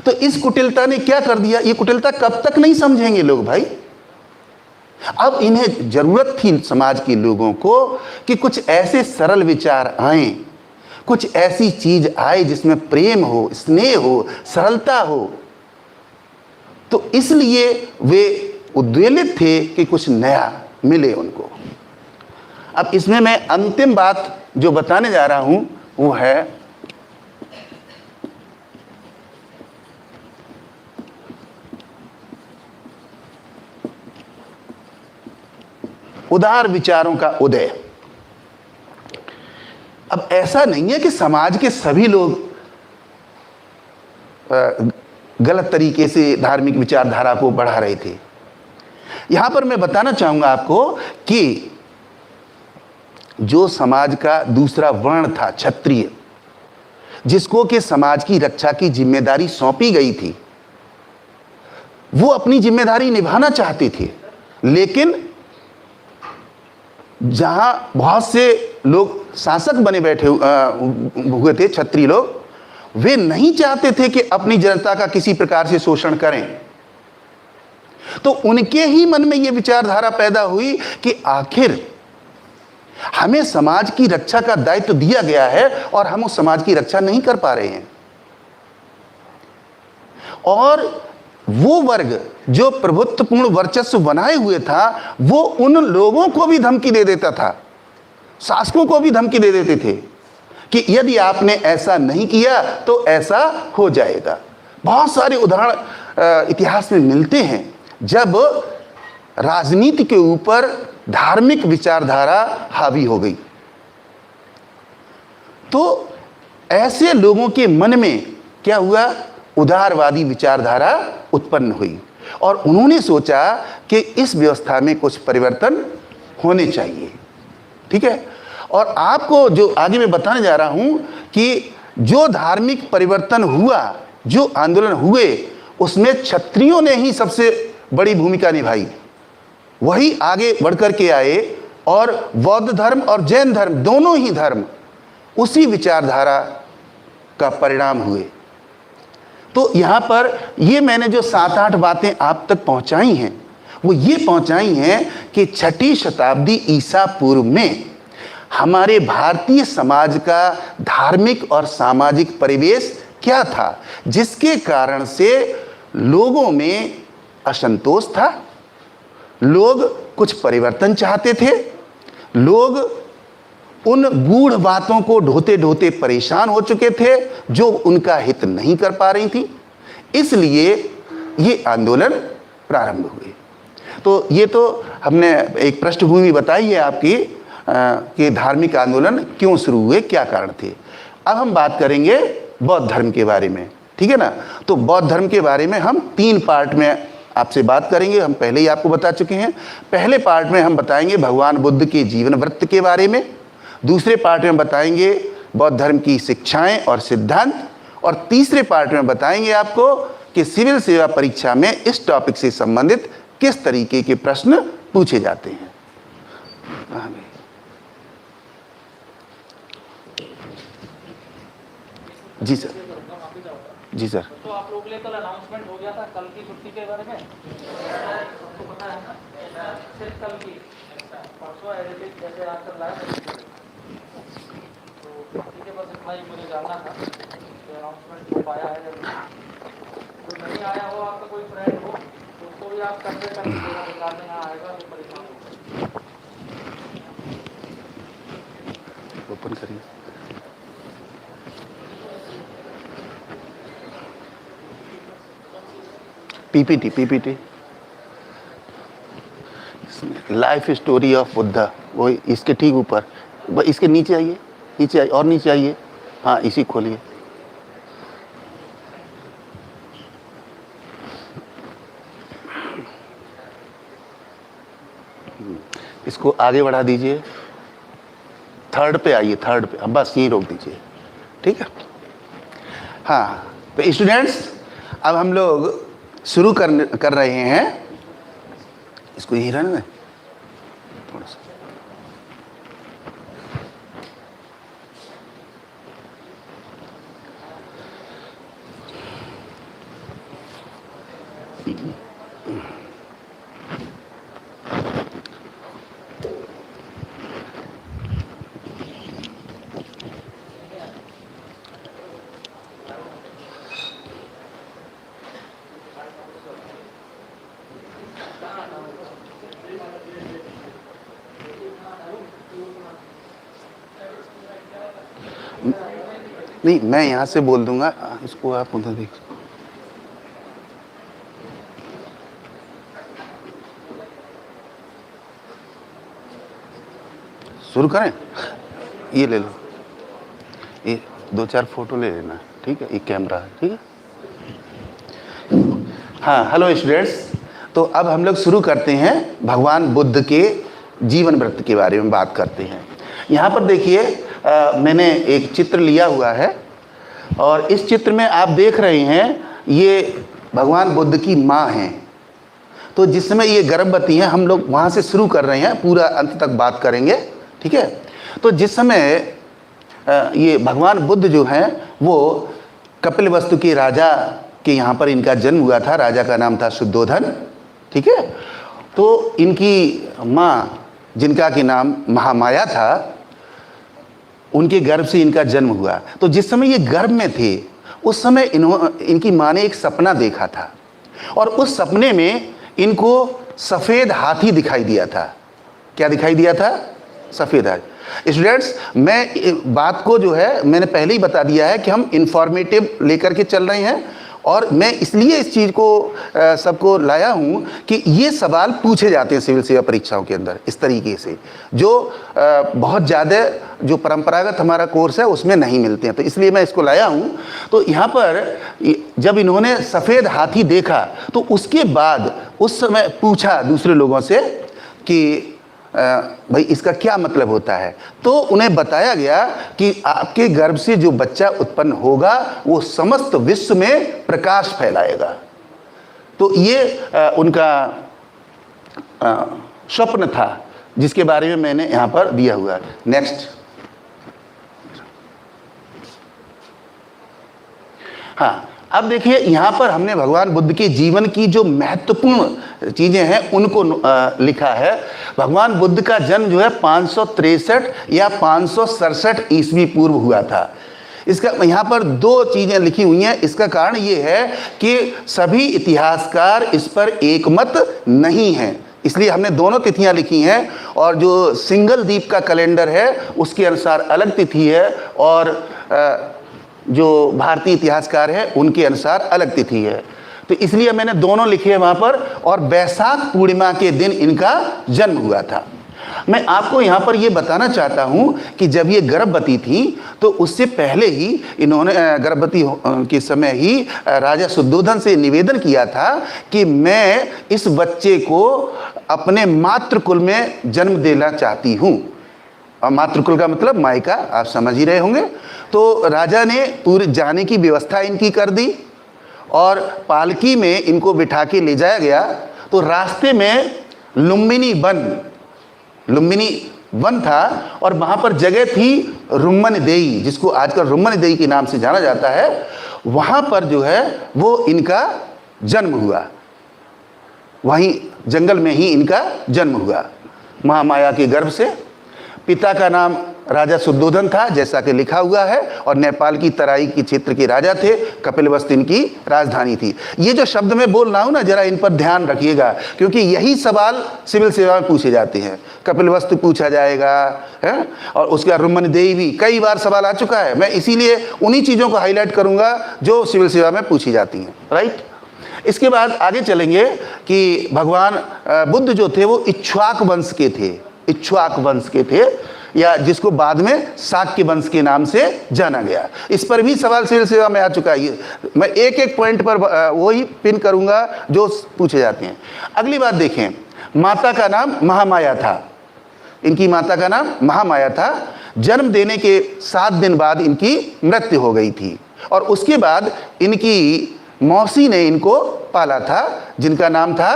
[SPEAKER 1] तो इस कुटिलता ने क्या कर दिया, ये कुटिलता कब तक नहीं समझेंगे लोग भाई। अब इन्हें जरूरत थी समाज के लोगों को कि कुछ ऐसे सरल विचार आए, कुछ ऐसी चीज आए जिसमें प्रेम हो, स्नेह हो, सरलता हो। तो इसलिए वे उद्वेलित थे कि कुछ नया मिले उनको। अब इसमें मैं अंतिम बात जो बताने जा रहा हूं वो है उदार विचारों का उदय। अब ऐसा नहीं है कि समाज के सभी लोग गलत तरीके से धार्मिक विचारधारा को बढ़ा रहे थे। यहां पर मैं बताना चाहूंगा आपको कि जो समाज का दूसरा वर्ण था, क्षत्रिय, जिसको कि समाज की रक्षा की जिम्मेदारी सौंपी गई थी, वो अपनी जिम्मेदारी निभाना चाहते थे, लेकिन जहां बहुत से लोग शासक बने बैठे हुए थे, क्षत्रिय लोग, वे नहीं चाहते थे कि अपनी जनता का किसी प्रकार से शोषण करें। तो उनके ही मन में यह विचारधारा पैदा हुई कि आखिर हमें समाज की रक्षा का दायित्व दिया गया है और हम उस समाज की रक्षा नहीं कर पा रहे हैं। और वो वर्ग जो प्रभुत्वपूर्ण वर्चस्व बनाए हुए था, वो उन लोगों को भी धमकी दे देता था, शासकों को भी धमकी दे देते थे कि यदि आपने ऐसा नहीं किया तो ऐसा हो जाएगा। बहुत सारे उदाहरण इतिहास में मिलते हैं जब राजनीति के ऊपर धार्मिक विचारधारा हावी हो गई। तो ऐसे लोगों के मन में क्या हुआ, उदारवादी विचारधारा उत्पन्न हुई और उन्होंने सोचा कि इस व्यवस्था में कुछ परिवर्तन होने चाहिए। ठीक है, और आपको जो आगे मैं बताने जा रहा हूं कि जो धार्मिक परिवर्तन हुआ, जो आंदोलन हुए, उसमें क्षत्रियों ने ही सबसे बड़ी भूमिका निभाई। वही आगे बढ़कर के आए और बौद्ध धर्म और जैन धर्म, दोनों ही धर्म उसी विचारधारा का परिणाम हुए। तो यहाँ पर ये मैंने जो 7-8 बातें आप तक पहुँचाई हैं, वो ये पहुँचाई हैं कि 6ठी शताब्दी ईसा पूर्व में हमारे भारतीय समाज का धार्मिक और सामाजिक परिवेश क्या था जिसके कारण से लोगों में असंतोष था, लोग कुछ परिवर्तन चाहते थे, लोग उन गूढ़ बातों को ढोते ढोते परेशान हो चुके थे जो उनका हित नहीं कर पा रही थी, इसलिए ये आंदोलन प्रारंभ हुए। तो ये तो हमने एक पृष्ठभूमि बताई है आपकी कि धार्मिक आंदोलन क्यों शुरू हुए, क्या कारण थे। अब हम बात करेंगे बौद्ध धर्म के बारे में, ठीक है ना। तो बौद्ध धर्म के बारे में हम 3 पार्ट में आपसे बात करेंगे। हम पहले ही आपको बता चुके हैं। पहले पार्ट में हम बताएंगे भगवान बुद्ध के जीवन वृत्त के बारे में, दूसरे पार्ट में बताएंगे बौद्ध धर्म की शिक्षाएं और सिद्धांत, और तीसरे पार्ट में बताएंगे आपको कि सिविल सेवा परीक्षा में इस टॉपिक से संबंधित किस तरीके के प्रश्न पूछे जाते हैं। जी सर। जी सर।
[SPEAKER 2] तो आप लोग के लिए कल अनाउंसमेंट हो गया था कल की छुट्टी के बारे में, आपको पता है ना? सिर्फ कल की, परसों एडिटिंग जैसे आजकल लाया तो ठीक है, बस इतना ही मुझे जानना था कि अनाउंसमेंट हो पाया है या नहीं। तो नहीं आया हो आपका कोई फ्रेंड हो तो उसको भी आप कन्वे कर दीजिएगा, निकालने यहाँ आएगा तो परेशान होगा।
[SPEAKER 1] ओपन करिए। PPT life story of Buddha, वो इसके ठीक ऊपर, इसके नीचे आइए, नीचे आइए और नीचे आइए, हाँ इसी खोलिए। इसको आगे बढ़ा दीजिए, 3rd पे आइए, 3rd पे, बस यहीं रोक दीजिए, ठीक है। हाँ तो स्टूडेंट्स, अब हम लोग शुरू कर रहे हैं। इसको यही रहने दें थोड़ा सा। नहीं, मैं यहाँ से बोल दूंगा, इसको आप उधर देख। शुरू करें, ये ले लो, ये 2-4 फोटो ले लेना, ठीक है, एक कैमरा है, ठीक है। हाँ हेलो स्टूडेंट्स, तो अब हम लोग शुरू करते हैं, भगवान बुद्ध के जीवन वृत्त के बारे में बात करते हैं। यहाँ पर देखिए मैंने एक चित्र लिया हुआ है और इस चित्र में आप देख रहे हैं ये भगवान बुद्ध की माँ हैं। तो जिस समय ये गर्भवती हैं, हम लोग वहाँ से शुरू कर रहे हैं, पूरा अंत तक बात करेंगे, ठीक है। तो जिस समय ये भगवान बुद्ध जो हैं वो कपिलवस्तु के राजा के यहाँ पर इनका जन्म हुआ था, राजा का नाम था शुद्धोधन, ठीक है। तो इनकी माँ जिनका कि नाम महामाया था, उनके गर्भ से इनका जन्म हुआ। तो जिस समय ये गर्भ में थे उस समय इनकी माँ ने एक सपना देखा था और उस सपने में इनको सफ़ेद हाथी दिखाई दिया था। क्या दिखाई दिया था? सफ़ेद हाथी। स्टूडेंट्स, मैं बात को जो है मैंने पहले ही बता दिया है कि हम इंफॉर्मेटिव लेकर के चल रहे हैं और मैं इसलिए इस चीज़ को सबको लाया हूँ कि ये सवाल पूछे जाते हैं सिविल सेवा परीक्षाओं के अंदर इस तरीके से, जो बहुत ज़्यादा जो परंपरागत हमारा कोर्स है उसमें नहीं मिलते हैं, तो इसलिए मैं इसको लाया हूँ। तो यहाँ पर जब इन्होंने सफ़ेद हाथी देखा तो उसके बाद उस समय पूछा दूसरे लोगों से कि भाई इसका क्या मतलब होता है। तो उन्हें बताया गया कि आपके गर्भ से जो बच्चा उत्पन्न होगा वो समस्त विश्व में प्रकाश फैलाएगा। तो ये उनका स्वप्न था जिसके बारे में मैंने यहाँ पर दिया हुआ है। नेक्स्ट। हाँ, अब देखिए यहाँ पर हमने भगवान बुद्ध के जीवन की जो महत्वपूर्ण चीज़ें हैं उनको लिखा है। भगवान बुद्ध का जन्म जो है 563 या 567 ईस्वी पूर्व हुआ था। इसका यहाँ पर दो चीज़ें लिखी हुई हैं। इसका कारण ये है कि सभी इतिहासकार इस पर एकमत नहीं हैं, इसलिए हमने दोनों तिथियां लिखी हैं। और जो सिंगल द्वीप का कैलेंडर है उसके अनुसार अलग तिथि है, और जो भारतीय इतिहासकार है उनके अनुसार अलग तिथि है। तो इसलिए मैंने दोनों लिखे हैं वहाँ पर। और बैसाख पूर्णिमा के दिन इनका जन्म हुआ था। मैं आपको यहाँ पर ये बताना चाहता हूँ कि जब ये गर्भवती थी तो उससे पहले ही इन्होंने गर्भवती के समय ही राजा शुद्धोधन से निवेदन किया था कि मैं इस बच्चे को अपने मातृकुल में जन्म देना चाहती हूँ। और मातृकुल का मतलब मायका, आप समझ ही रहे होंगे। तो राजा ने पूरी जाने की व्यवस्था इनकी कर दी और पालकी में इनको बिठा के ले जाया गया। तो रास्ते में लुम्बिनी वन था और वहाँ पर जगह थी रुम्मन देई, जिसको आजकल रुम्मन देई के नाम से जाना जाता है। वहाँ पर जो है वो इनका जन्म हुआ, वहीं जंगल में ही इनका जन्म हुआ महामाया के गर्भ से। पिता का नाम राजा शुद्धोधन था जैसा कि लिखा हुआ है, और नेपाल की तराई के क्षेत्र के राजा थे। कपिलवस्तु इनकी राजधानी थी। ये जो शब्द मैं बोल रहा हूँ ना, जरा इन पर ध्यान रखिएगा, क्योंकि यही सवाल सिविल सेवा में पूछे जाते हैं। कपिलवस्तु पूछा जाएगा है, और उसका रुम्मन देई भी कई बार सवाल आ चुका है। मैं इसीलिए उन्हीं चीज़ों को हाईलाइट करूँगा जो सिविल सेवा में पूछी जाती हैं, राइट। इसके बाद आगे चलेंगे कि भगवान बुद्ध जो थे वो इक्ष्वाक वंश के थे, इक्ष्वाक वंश के थे, या जिसको बाद में शाक्य वंश के नाम से जाना गया। इस पर भी सवाल सिविल सेवा में आ चुका है। मैं एक एक पॉइंट पर वही पिन करूंगा जो पूछे जाते हैं। अगली बात देखें, माता का नाम महामाया था। इनकी माता का नाम महामाया था। जन्म देने के 7 दिन बाद इनकी मृत्यु हो गई थी, और उसके बाद इनकी मौसी ने इनको पाला था, जिनका नाम था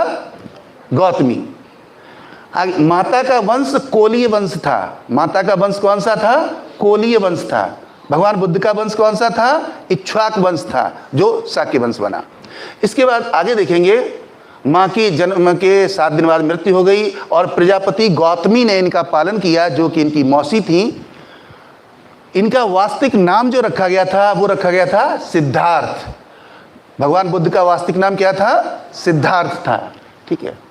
[SPEAKER 1] गौतमी। माता का वंश कोलीय वंश था। माता का वंश कौन सा था? कोलीय वंश था। भगवान बुद्ध का वंश कौन सा था? इक्ष्वाक वंश था, जो शाक्य वंश बना। इसके बाद आगे देखेंगे, माँ की जन्म के 7 दिन बाद मृत्यु हो गई, और प्रजापति गौतमी ने इनका पालन किया, जो कि इनकी मौसी थी। इनका वास्तविक नाम जो रखा गया था वो रखा गया था सिद्धार्थ। भगवान बुद्ध का वास्तविक नाम क्या था? सिद्धार्थ था, ठीक है।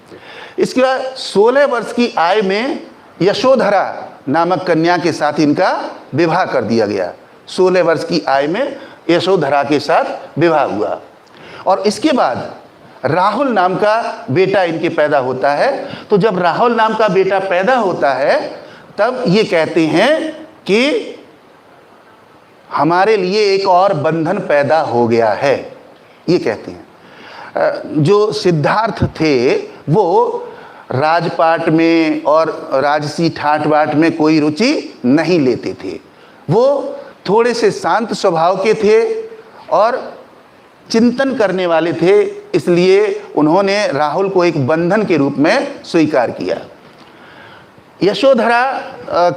[SPEAKER 1] इसके बाद 16 वर्ष की आयु में यशोधरा नामक कन्या के साथ इनका विवाह कर दिया गया। 16 वर्ष की आयु में यशोधरा के साथ विवाह हुआ, और इसके बाद राहुल नाम का बेटा इनके पैदा होता है। तो जब राहुल नाम का बेटा पैदा होता है तब ये कहते हैं कि हमारे लिए एक और बंधन पैदा हो गया है, ये कहते हैं। जो सिद्धार्थ थे वो राजपाट में और राजसी ठाट बाट में कोई रुचि नहीं लेते थे। वो थोड़े से शांत स्वभाव के थे और चिंतन करने वाले थे, इसलिए उन्होंने राहुल को एक बंधन के रूप में स्वीकार किया। यशोधरा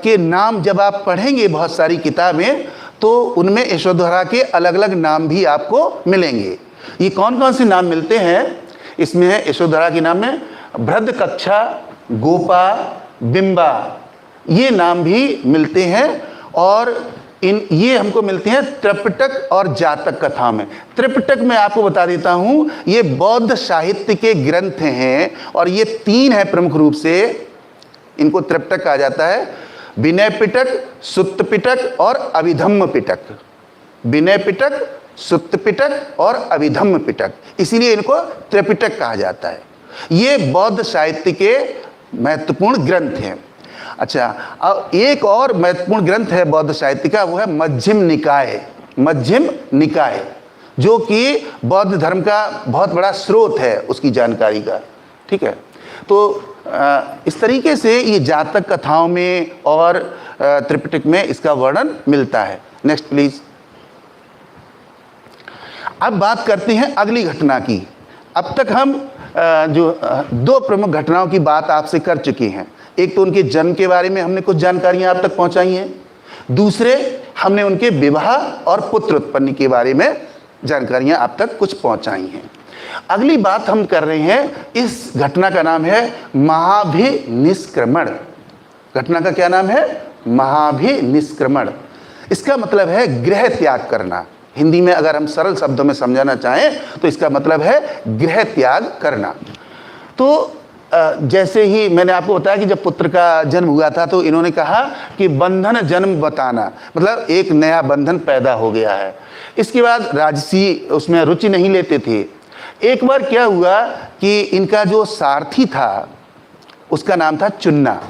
[SPEAKER 1] के नाम जब आप पढ़ेंगे बहुत सारी किताबें, तो उनमें यशोधरा के अलग अलग नाम भी आपको मिलेंगे। ये कौन कौन से नाम मिलते हैं? इसमें है यशोधरा के नाम में भृदकक्षा, गोपा, बिंबा, ये नाम भी मिलते हैं। और ये हमको मिलते हैं त्रिपिटक और जातक कथा में। त्रिपिटक में आपको बता देता हूँ, ये बौद्ध साहित्य के ग्रंथ हैं, और ये 3 हैं प्रमुख रूप से। इनको त्रिपिटक कहा जाता है: विनय पिटक, सुत्त पिटक और अभिधम्म पिटक। विनय पिटक, सुत्त पिटक और अभिधम्म पिटक, इसीलिए इनको त्रिपिटक कहा जाता है। ये बौद्ध साहित्य के महत्वपूर्ण ग्रंथ हैं। अच्छा, अब एक और महत्वपूर्ण ग्रंथ है बौद्ध साहित्य का, वो है मध्यम निकाय। मध्यम निकाय, जो कि बौद्ध धर्म का बहुत बड़ा स्रोत है उसकी जानकारी का, ठीक है। तो इस तरीके से ये जातक कथाओं में और त्रिपिटक में इसका वर्णन मिलता है। Next please. अब बात करते हैं अगली घटना की। अब तक हम जो 2 प्रमुख घटनाओं की बात आपसे कर चुके हैं। एक तो उनके जन्म के बारे में हमने कुछ जानकारियां आप तक पहुंचाई हैं, दूसरे हमने उनके विवाह और पुत्र उत्पत्ति के बारे में जानकारियां आप तक कुछ पहुंचाई हैं। अगली बात हम कर रहे हैं, इस घटना का नाम है महाभिनिष्क्रमण। घटना का क्या नाम है? महाभिनिष्क्रमण। इसका मतलब है गृह त्याग करना। हिंदी में अगर हम सरल शब्दों में समझाना चाहें तो इसका मतलब है गृह त्याग करना। तो जैसे ही मैंने आपको बताया कि जब पुत्र का जन्म हुआ था तो इन्होंने कहा कि बंधन जन्म बताना, मतलब एक नया बंधन पैदा हो गया है। इसके बाद राजसी उसमें रुचि नहीं लेते थे। एक बार क्या हुआ कि इनका जो सारथी था उसका नाम था चुन्ना।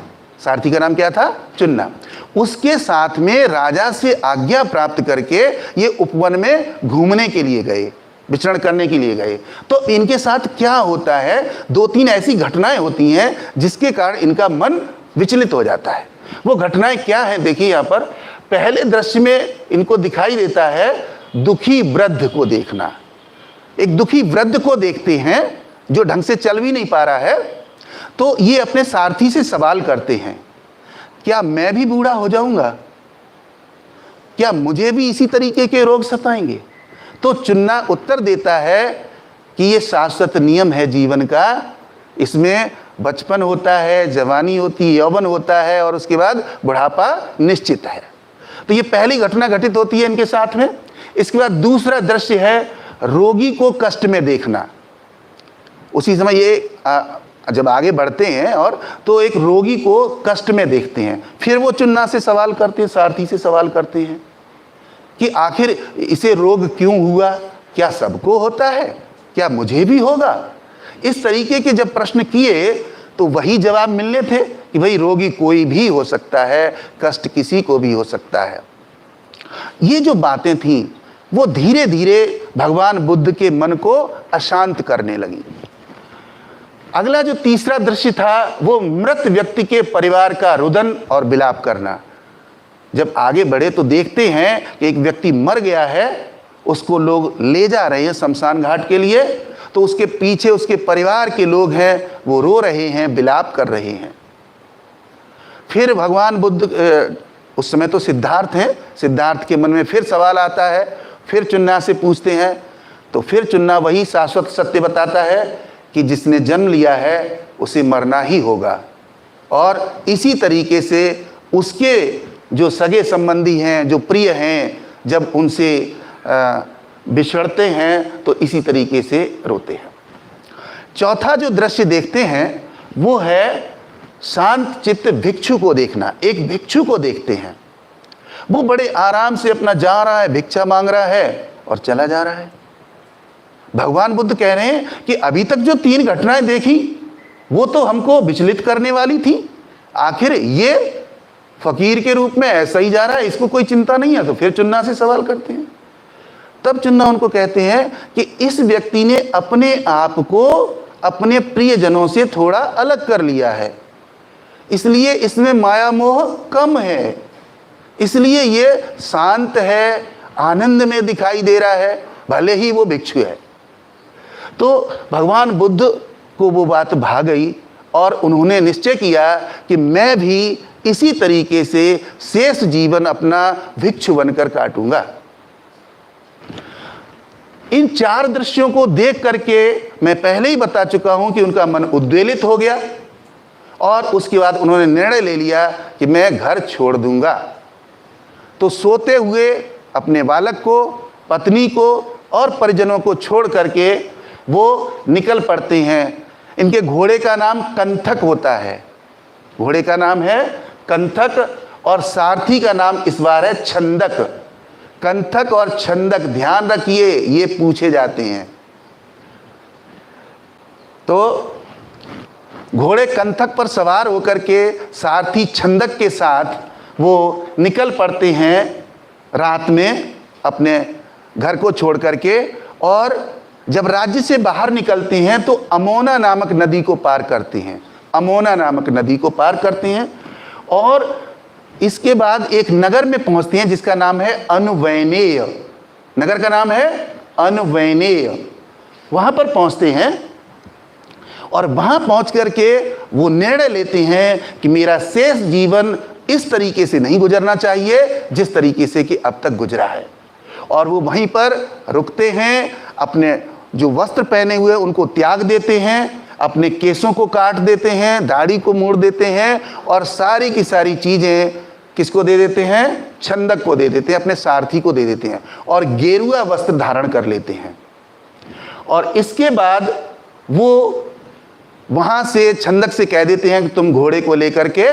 [SPEAKER 1] सारथी का नाम क्या था? चुन्ना। उसके साथ में राजा से आज्ञा प्राप्त करके ये उपवन में घूमने के लिए गए, विचरण करने के लिए गए। तो इनके साथ क्या होता है, 2-3 ऐसी घटनाएं होती हैं जिसके कारण इनका मन विचलित हो जाता है। वो घटनाएं क्या हैं देखिए यहाँ पर। पहले दृश्य में इनको दिखाई देता है दुखी वृद्ध को देखना। एक दुखी वृद्ध को देखते हैं जो ढंग से चल भी नहीं पा रहा है। तो ये अपने सारथी से सवाल करते हैं, क्या मैं भी बूढ़ा हो जाऊंगा? क्या मुझे भी इसी तरीके के रोग सताएंगे? तो चुन्ना उत्तर देता है कि ये शाश्वत नियम है जीवन का। इसमें बचपन होता है, जवानी होती है, यौवन होता है और उसके बाद बुढ़ापा निश्चित है। तो ये पहली घटना घटित होती है इनके साथ में। इसके बाद दूसरा दृश्य है रोगी को कष्ट में देखना। उसी समय ये जब आगे बढ़ते हैं और तो एक रोगी को कष्ट में देखते हैं। फिर वो चुन्ना से सवाल करते हैं, सारथी से सवाल करते हैं कि आखिर इसे रोग क्यों हुआ? क्या सबको होता है? क्या मुझे भी होगा? इस तरीके के जब प्रश्न किए तो वही जवाब मिलने थे कि भाई रोगी कोई भी हो सकता है, कष्ट किसी को भी हो सकता है। ये जो बातें थीं वो धीरे धीरे भगवान बुद्ध के मन को अशांत करने लगी। अगला जो तीसरा दृश्य था वो मृत व्यक्ति के परिवार का रुदन और विलाप करना। जब आगे बढ़े तो देखते हैं कि एक व्यक्ति मर गया है, उसको लोग ले जा रहे हैं शमशान घाट के लिए। तो उसके पीछे उसके परिवार के लोग हैं, वो रो रहे हैं, विलाप कर रहे हैं। फिर भगवान बुद्ध, उस समय तो सिद्धार्थ हैं, सिद्धार्थ के मन में फिर सवाल आता है। फिर चुन्ना से पूछते हैं तो फिर चुन्ना वही शाश्वत सत्य बताता है कि जिसने जन्म लिया है उसे मरना ही होगा। और इसी तरीके से उसके जो सगे संबंधी हैं, जो प्रिय हैं, जब उनसे बिछड़ते हैं तो इसी तरीके से रोते हैं। चौथा जो दृश्य देखते हैं वो है शांत चित्त भिक्षु को देखना। एक भिक्षु को देखते हैं, वो बड़े आराम से अपना जा रहा है, भिक्षा मांग रहा है और चला जा रहा है। भगवान बुद्ध कह रहे हैं कि अभी तक जो 3 घटनाएं देखी वो तो हमको विचलित करने वाली थी। आखिर ये फकीर के रूप में ऐसा ही जा रहा है, इसको कोई चिंता नहीं है। तो फिर चुन्ना से सवाल करते हैं। तब चुन्ना उनको कहते हैं कि इस व्यक्ति ने अपने आप को अपने प्रियजनों से थोड़ा अलग कर लिया है, इसलिए इसमें माया मोह कम है, इसलिए ये शांत है, आनंद में दिखाई दे रहा है, भले ही वो भिक्षु है। तो भगवान बुद्ध को वो बात भा गई और उन्होंने निश्चय किया कि मैं भी इसी तरीके से शेष जीवन अपना भिक्षु बनकर काटूंगा। इन 4 दृश्यों को देख करके मैं पहले ही बता चुका हूं कि उनका मन उद्वेलित हो गया और उसके बाद उन्होंने निर्णय ले लिया कि मैं घर छोड़ दूंगा। तो सोते हुए अपने बालक को, पत्नी को और परिजनों को छोड़ करके वो निकल पड़ते हैं। इनके घोड़े का नाम कंथक होता है, घोड़े का नाम है कंथक और सारथी का नाम इस बार है छंदक। कंथक और छंदक, ध्यान रखिए, ये पूछे जाते हैं। तो घोड़े कंथक पर सवार होकर के सारथी छंदक के साथ वो निकल पड़ते हैं रात में अपने घर को छोड़ करके। और जब राज्य से बाहर निकलते हैं तो अमोना नामक नदी को पार करते हैं, अमोना नामक नदी को पार करते हैं और इसके बाद एक नगर में पहुंचते हैं जिसका नाम है अनुवैनेय। नगर का नाम है अनुवैनेय। वहां पर पहुंचते हैं और वहां पहुंच करके वो निर्णय लेते हैं कि मेरा शेष जीवन इस तरीके से नहीं गुजरना चाहिए जिस तरीके से कि अब तक गुजरा है। और वो वहीं पर रुकते हैं, अपने जो वस्त्र पहने हुए उनको त्याग देते हैं, अपने केसों को काट देते हैं, दाढ़ी को मोड़ देते हैं और सारी की सारी चीज़ें किसको दे देते हैं? छंदक को दे देते हैं, अपने सारथी को दे देते हैं और गेरुआ वस्त्र धारण कर लेते हैं। और इसके बाद वो वहाँ से छंदक से कह देते हैं कि तुम घोड़े को लेकर के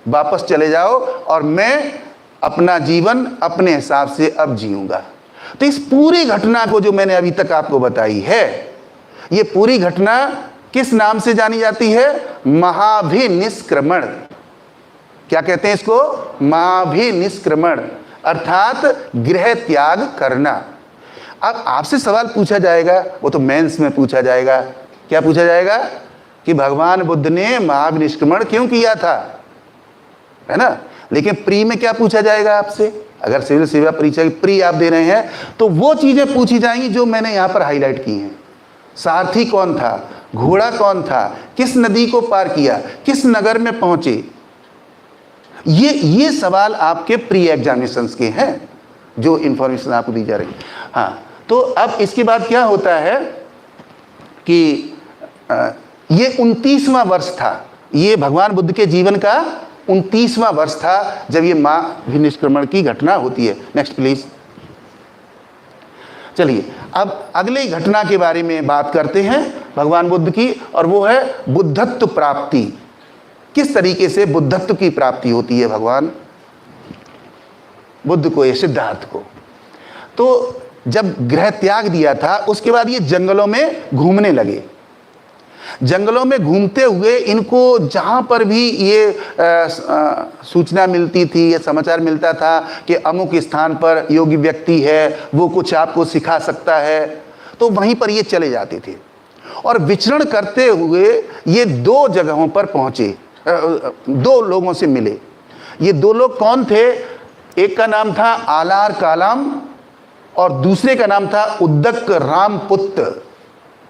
[SPEAKER 1] वापस चले जाओ और मैं अपना जीवन अपने हिसाब से अब जीऊँगा। तो इस पूरी घटना को जो मैंने अभी तक आपको बताई है, ये पूरी घटना किस नाम से जानी जाती है? महाभिनिष्क्रमण। क्या कहते हैं इसको? महाभिनिष्क्रमण, अर्थात गृह त्याग करना। अब आपसे सवाल पूछा जाएगा, वो तो मेंस में पूछा जाएगा, क्या पूछा जाएगा कि भगवान बुद्ध ने महाभिनिष्क्रमण क्यों किया था, है ना? लेकिन प्री में क्या पूछा जाएगा आपसे? अगर सिविल सेवा परीक्षा की प्री आप दे रहे हैं तो वो चीजें पूछी जाएंगी जो मैंने यहां पर हाईलाइट की हैं। सारथी कौन था, घोड़ा कौन था, किस नदी को पार किया, किस नगर में पहुंचे, ये सवाल आपके प्री एग्जामिनेशंस के हैं, जो इंफॉर्मेशन आपको दी जा रही है। हाँ, तो अब इसके बाद क्या होता है कि ये 29वां वर्ष था, ये भगवान बुद्ध के जीवन का 29वां वर्ष था जब ये महाभिनिष्क्रमण की घटना होती है। Next please. चलिए अब अगली घटना के बारे में बात करते हैं भगवान बुद्ध की, और वो है बुद्धत्व प्राप्ति। किस तरीके से बुद्धत्व की प्राप्ति होती है भगवान बुद्ध को, ये सिद्धार्थ को। तो जब गृह त्याग दिया था उसके बाद ये जंगलों में घूमने लगे। जंगलों में घूमते हुए इनको जहाँ पर भी ये सूचना मिलती थी या समाचार मिलता था कि अमुक स्थान पर योगी व्यक्ति है, वो कुछ आपको सिखा सकता है, तो वहीं पर ये चले जाते थे। और विचरण करते हुए ये 2 जगहों पर पहुँचे, 2 लोगों से मिले। ये 2 लोग कौन थे? एक का नाम था आलार कालाम और दूसरे का नाम था उद्दक रामपुत्र।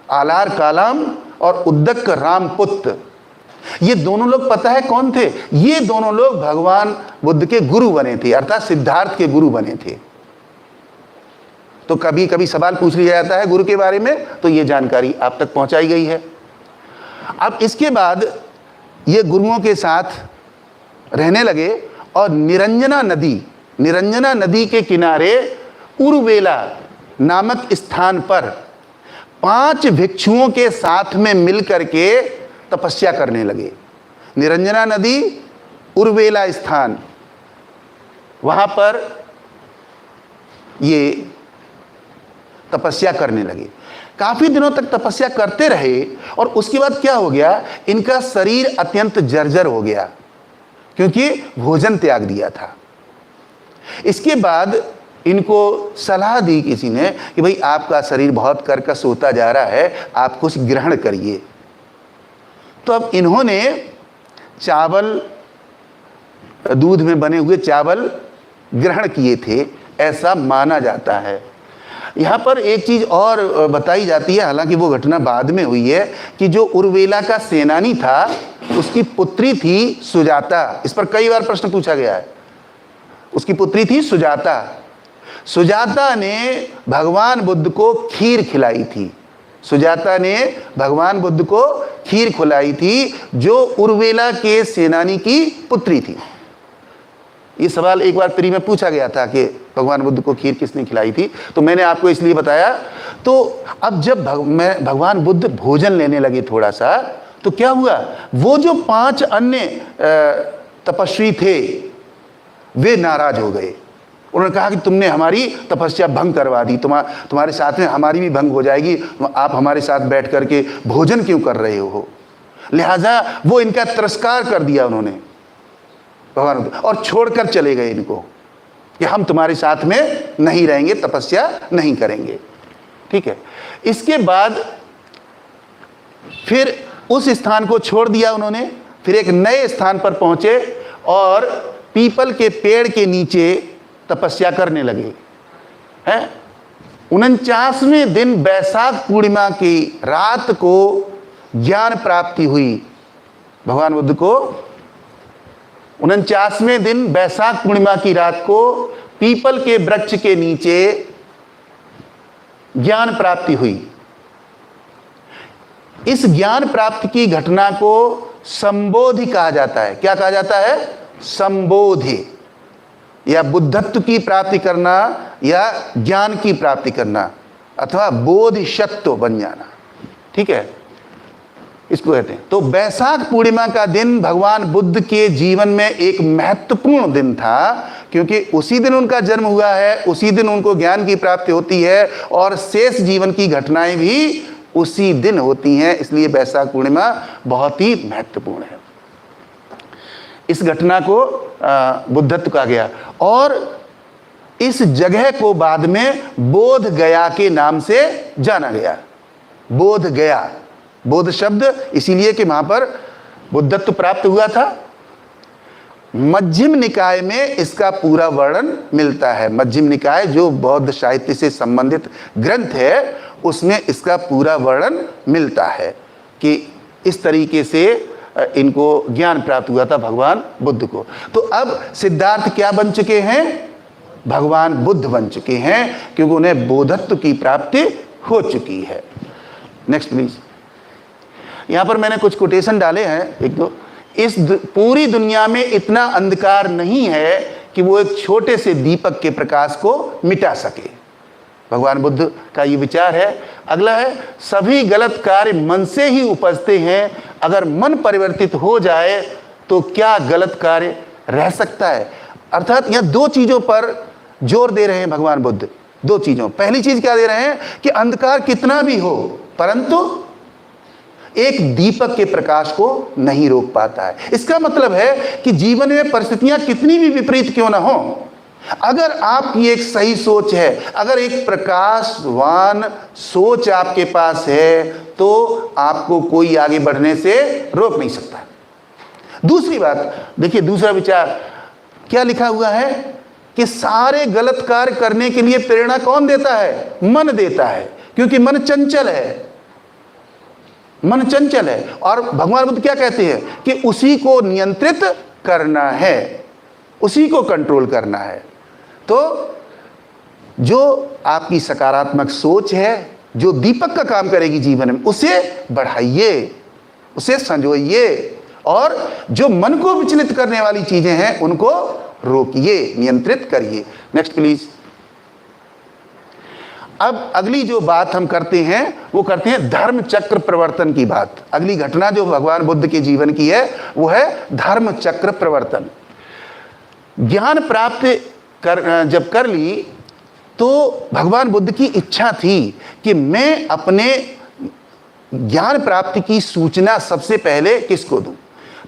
[SPEAKER 1] आलार कालाम और उद्दक रामपुत्र, ये दोनों लोग पता है कौन थे? ये दोनों लोग भगवान बुद्ध के गुरु बने थे, अर्थात सिद्धार्थ के गुरु बने थे। तो कभी कभी सवाल पूछ लिया जाता है गुरु के बारे में, तो ये जानकारी आप तक पहुंचाई गई है। अब इसके बाद ये गुरुओं के साथ रहने लगे और निरंजना नदी के किनारे उर्वेला नामक स्थान पर 5 भिक्षुओं के साथ में मिलकर के तपस्या करने लगे। निरंजना नदी, उर्वेला स्थान, वहां पर ये तपस्या करने लगे। काफी दिनों तक तपस्या करते रहे और उसके बाद क्या हो गया, इनका शरीर अत्यंत जर्जर हो गया क्योंकि भोजन त्याग दिया था। इसके बाद इनको सलाह दी किसी ने कि भाई आपका शरीर बहुत कर्कश होता जा रहा है, आप कुछ ग्रहण करिए। तो अब इन्होंने चावल, दूध में बने हुए चावल ग्रहण किए थे, ऐसा माना जाता है। यहाँ पर एक चीज़ और बताई जाती है, हालांकि वो घटना बाद में हुई है, कि जो उर्वेला का सेनानी था उसकी पुत्री थी सुजाता। इस पर कई बार प्रश्न पूछा गया है। उसकी पुत्री थी सुजाता। सुजाता ने भगवान बुद्ध को खीर खिलाई थी। सुजाता ने भगवान बुद्ध को खीर खिलाई थी जो उर्वेला के सेनानी की पुत्री थी। ये सवाल एक बार प्री में पूछा गया था कि भगवान बुद्ध को खीर किसने खिलाई थी, तो मैंने आपको इसलिए बताया। तो अब जब भगवान बुद्ध भोजन लेने लगे थोड़ा सा, तो क्या हुआ, वो जो 5 अन्य तपस्वी थे वे नाराज हो गए। उन्होंने कहा कि तुमने हमारी तपस्या भंग करवा दी, तुम्हारे साथ में हमारी भी भंग हो जाएगी, आप हमारे साथ बैठ करके भोजन क्यों कर रहे हो। लिहाजा वो इनका तिरस्कार कर दिया उन्होंने भगवान, और छोड़कर चले गए इनको कि हम तुम्हारे साथ में नहीं रहेंगे, तपस्या नहीं करेंगे। ठीक है। इसके बाद फिर उस स्थान को छोड़ दिया उन्होंने, फिर एक नए स्थान पर पहुंचे और पीपल के पेड़ के नीचे तपस्या करने लगे हैं। 49वें दिन बैसाख पूर्णिमा की रात को ज्ञान प्राप्ति हुई भगवान बुद्ध को। 49वें दिन बैसाख पूर्णिमा की रात को पीपल के वृक्ष के नीचे ज्ञान प्राप्ति हुई। इस ज्ञान प्राप्ति की घटना को संबोधि कहा जाता है। क्या कहा जाता है? संबोधि, या बुद्धत्व की प्राप्ति करना, या ज्ञान की प्राप्ति करना, अथवा बोधिसत्व बन जाना। ठीक है, इसको कहते हैं। तो वैशाख पूर्णिमा का दिन भगवान बुद्ध के जीवन में एक महत्वपूर्ण दिन था, क्योंकि उसी दिन उनका जन्म हुआ है, उसी दिन उनको ज्ञान की प्राप्ति होती है, और शेष जीवन की घटनाएं भी उसी दिन होती हैं। इसलिए वैशाख पूर्णिमा बहुत ही महत्वपूर्ण है। इस घटना को बुद्धत्व कहा गया, और इस जगह को बाद में बोध गया के नाम से जाना गया। बोध गया, बोध शब्द इसीलिए कि वहां पर बुद्धत्व प्राप्त हुआ था। मध्यम निकाय में इसका पूरा वर्णन मिलता है। मध्यम निकाय जो बौद्ध साहित्य से संबंधित ग्रंथ है, उसमें इसका पूरा वर्णन मिलता है कि इस तरीके से इनको ज्ञान प्राप्त हुआ था भगवान बुद्ध को। तो अब सिद्धार्थ क्या बन चुके हैं? भगवान बुद्ध बन चुके हैं, क्योंकि उन्हें बोधत्व की प्राप्ति हो चुकी है। Next please. यहां पर मैंने कुछ कोटेशन डाले हैं, एक दो। पूरी दुनिया में इतना अंधकार नहीं है कि वो एक छोटे से दीपक के प्रकाश को मिटा सके। भगवान बुद्ध का ये विचार है। अगला है, सभी गलत कार्य मन से ही उपजते हैं। अगर मन परिवर्तित हो जाए तो क्या गलत कार्य रह सकता है? अर्थात यह दो चीजों पर जोर दे रहे हैं भगवान बुद्ध। दो चीजों, पहली चीज क्या दे रहे हैं कि अंधकार कितना भी हो, परंतु एक दीपक के प्रकाश को नहीं रोक पाता है। इसका मतलब है कि जीवन में परिस्थितियां कितनी भी विपरीत क्यों ना हो, अगर आपकी एक सही सोच है, अगर एक प्रकाशवान सोच आपके पास है, तो आपको कोई आगे बढ़ने से रोक नहीं सकता। दूसरी बात देखिए, दूसरा विचार क्या लिखा हुआ है कि सारे गलत कार्य करने के लिए प्रेरणा कौन देता है? मन देता है, क्योंकि मन चंचल है। मन चंचल है, और भगवान बुद्ध क्या कहते हैं कि उसी को नियंत्रित करना है, उसी को कंट्रोल करना है। तो जो आपकी सकारात्मक सोच है, जो दीपक का काम करेगी जीवन में, उसे बढ़ाइए, उसे संजोइए, और जो मन को विचलित करने वाली चीजें हैं उनको रोकिए, नियंत्रित करिए। Next please. अब अगली जो बात हम करते हैं वो करते हैं धर्म चक्र प्रवर्तन की बात। अगली घटना जो भगवान बुद्ध के जीवन की है वो है धर्म चक्र प्रवर्तन। ज्ञान प्राप्त जब कर ली तो भगवान बुद्ध की इच्छा थी कि मैं अपने ज्ञान प्राप्ति की सूचना सबसे पहले किसको दूं।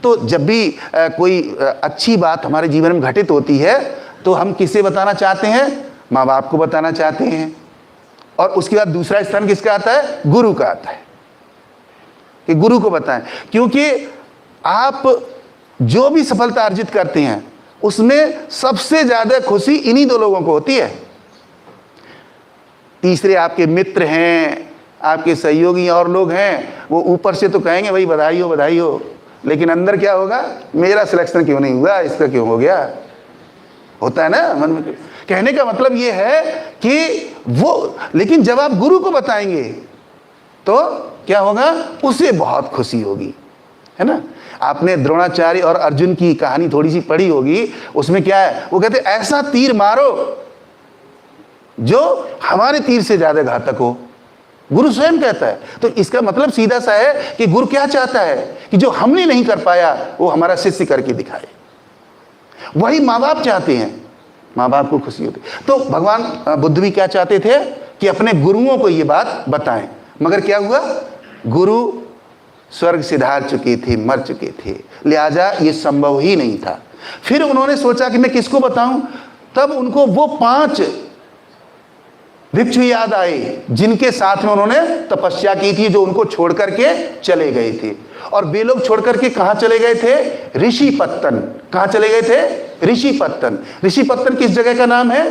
[SPEAKER 1] तो जब भी कोई अच्छी बात हमारे जीवन में घटित होती है तो हम किसे बताना चाहते हैं? माँ बाप को बताना चाहते हैं। और उसके बाद दूसरा स्थान किसका आता है? गुरु का आता है, कि गुरु को बताएं, क्योंकि आप जो भी सफलता अर्जित करते हैं उसमें सबसे ज्यादा खुशी इन्हीं दो लोगों को होती है। तीसरे आपके मित्र हैं, आपके सहयोगी और लोग हैं, वो ऊपर से तो कहेंगे भाई बधाई हो, लेकिन अंदर क्या होगा? मेरा सिलेक्शन क्यों नहीं हुआ, इसका क्यों हो गया? होता है ना मन में। कहने का मतलब ये है कि वो, लेकिन जब आप गुरु को बताएंगे तो क्या होगा? उसे बहुत खुशी होगी, है ना। आपने द्रोणाचार्य और अर्जुन की कहानी थोड़ी सी पढ़ी होगी, उसमें क्या है? वो कहते ऐसा तीर मारो जो हमारे तीर से ज्यादा घातक हो। गुरु स्वयं कहता है। तो इसका मतलब सीधा सा है कि गुरु क्या चाहता है कि जो हमने नहीं कर पाया वो हमारा शिष्य करके दिखाए। वही माँ बाप चाहते हैं, माँ बाप को खुशी होती। तो भगवान बुद्ध भी क्या चाहते थे कि अपने गुरुओं को ये बात बताएं, मगर क्या हुआ? गुरु स्वर्ग सिधार चुके थे, मर चुके थे, लिहाजा ये संभव ही नहीं था। फिर उन्होंने सोचा कि मैं किसको बताऊं। तब उनको वो 5 भिक्षु याद आए जिनके साथ में उन्होंने तपस्या की थी, जो उनको छोड़ करके चले गए थे। और वे लोग छोड़ करके कहां चले गए थे? ऋषिपत्तन। कहां चले गए थे? ऋषिपत्तन। ऋषिपत्तन किस जगह का नाम है?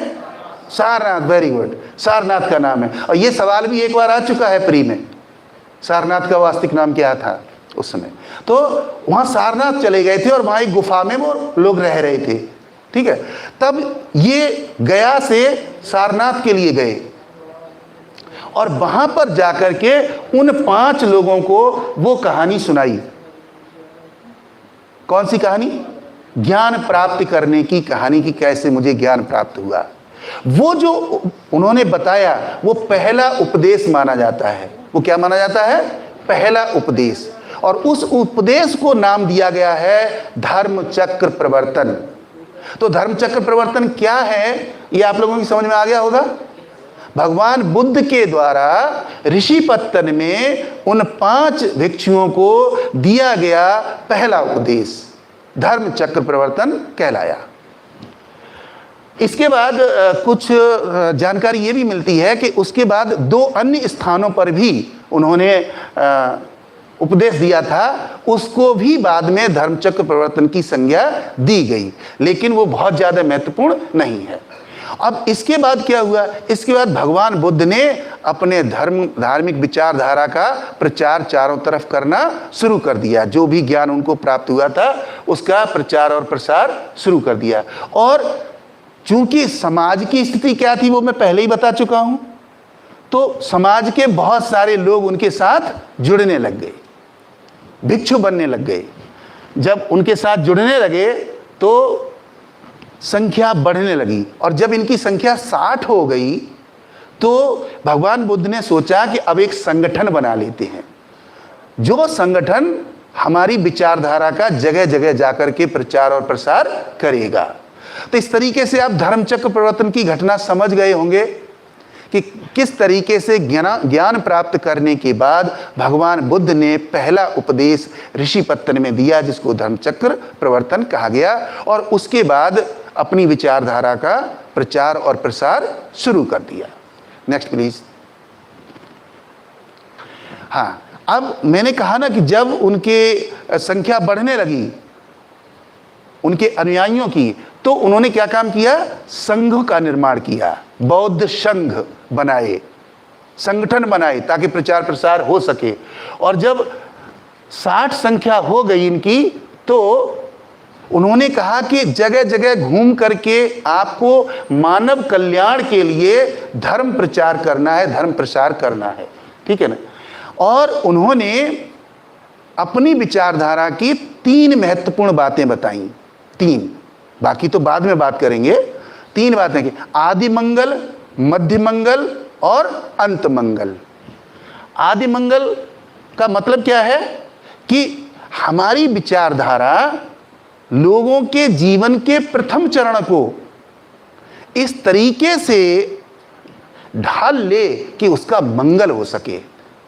[SPEAKER 1] सारनाथ। वेरी गुड, सारनाथ का नाम है। और ये सवाल भी एक बार आ चुका है प्री में, सारनाथ का वास्तविक नाम क्या था उस समय। तो वहां सारनाथ चले गए थे और वहां एक गुफा में वो लोग रह रहे थे, ठीक है। तब ये गया से सारनाथ के लिए गए और वहां पर जाकर के उन 5 लोगों को वो कहानी सुनाई। कौन सी कहानी? ज्ञान प्राप्त करने की कहानी, की कैसे मुझे ज्ञान प्राप्त हुआ। वो जो उन्होंने बताया वो पहला उपदेश माना जाता है। वो क्या माना जाता है? पहला उपदेश। और उस उपदेश को नाम दिया गया है धर्म चक्र प्रवर्तन। तो धर्म चक्र प्रवर्तन क्या है, ये आप लोगों की समझ में आ गया होगा। भगवान बुद्ध के द्वारा ऋषिपत्तन में उन 5 भिक्षुओं को दिया गया पहला उपदेश धर्म चक्र प्रवर्तन कहलाया। इसके बाद कुछ जानकारी ये भी मिलती है कि उसके बाद 2 अन्य स्थानों पर भी उन्होंने उपदेश दिया था, उसको भी बाद में धर्मचक्र प्रवर्तन की संज्ञा दी गई, लेकिन वो बहुत ज़्यादा महत्वपूर्ण नहीं है। अब इसके बाद क्या हुआ? इसके बाद भगवान बुद्ध ने अपने धार्मिक विचारधारा का प्रचार चारों तरफ करना शुरू कर दिया। जो भी ज्ञान उनको प्राप्त हुआ था उसका प्रचार और प्रसार शुरू कर दिया। और चूंकि समाज की स्थिति क्या थी वो मैं पहले ही बता चुका हूं, तो समाज के बहुत सारे लोग उनके साथ जुड़ने लग गए, भिक्षु बनने लग गए। जब उनके साथ जुड़ने लगे तो संख्या बढ़ने लगी, और जब इनकी संख्या 60 हो गई तो भगवान बुद्ध ने सोचा कि अब एक संगठन बना लेते हैं, जो संगठन हमारी विचारधारा का जगह जगह जाकर के प्रचार और प्रसार करेगा। तो इस तरीके से आप धर्मचक्र प्रवर्तन की घटना समझ गए होंगे कि किस तरीके से ज्ञान प्राप्त करने के बाद भगवान बुद्ध ने पहला उपदेश ऋषिपत्तन में दिया, जिसको धर्मचक्र प्रवर्तन कहा गया, और उसके बाद अपनी विचारधारा का प्रचार और प्रसार शुरू कर दिया। Next please. हाँ, अब मैंने कहा ना कि जब उनके संख्या बढ़ने लगी उनके अनुयायियों की, तो उन्होंने क्या काम किया? संघ का निर्माण किया, बौद्ध संघ बनाए, संगठन बनाए ताकि प्रचार प्रसार हो सके। और जब 60 संख्या हो गई इनकी, तो उन्होंने कहा कि जगह जगह घूम करके आपको मानव कल्याण के लिए धर्म प्रचार करना है, धर्म प्रसार करना है, ठीक है ना। और उन्होंने अपनी विचारधारा की 3 महत्वपूर्ण बातें बताई। 3, बाकी तो बाद में बात करेंगे। 3 बातें की, आदि मंगल, मध्य मंगल और अंत मंगल। आदि मंगल का मतलब क्या है कि हमारी विचारधारा लोगों के जीवन के प्रथम चरण को इस तरीके से ढाल ले कि उसका मंगल हो सके,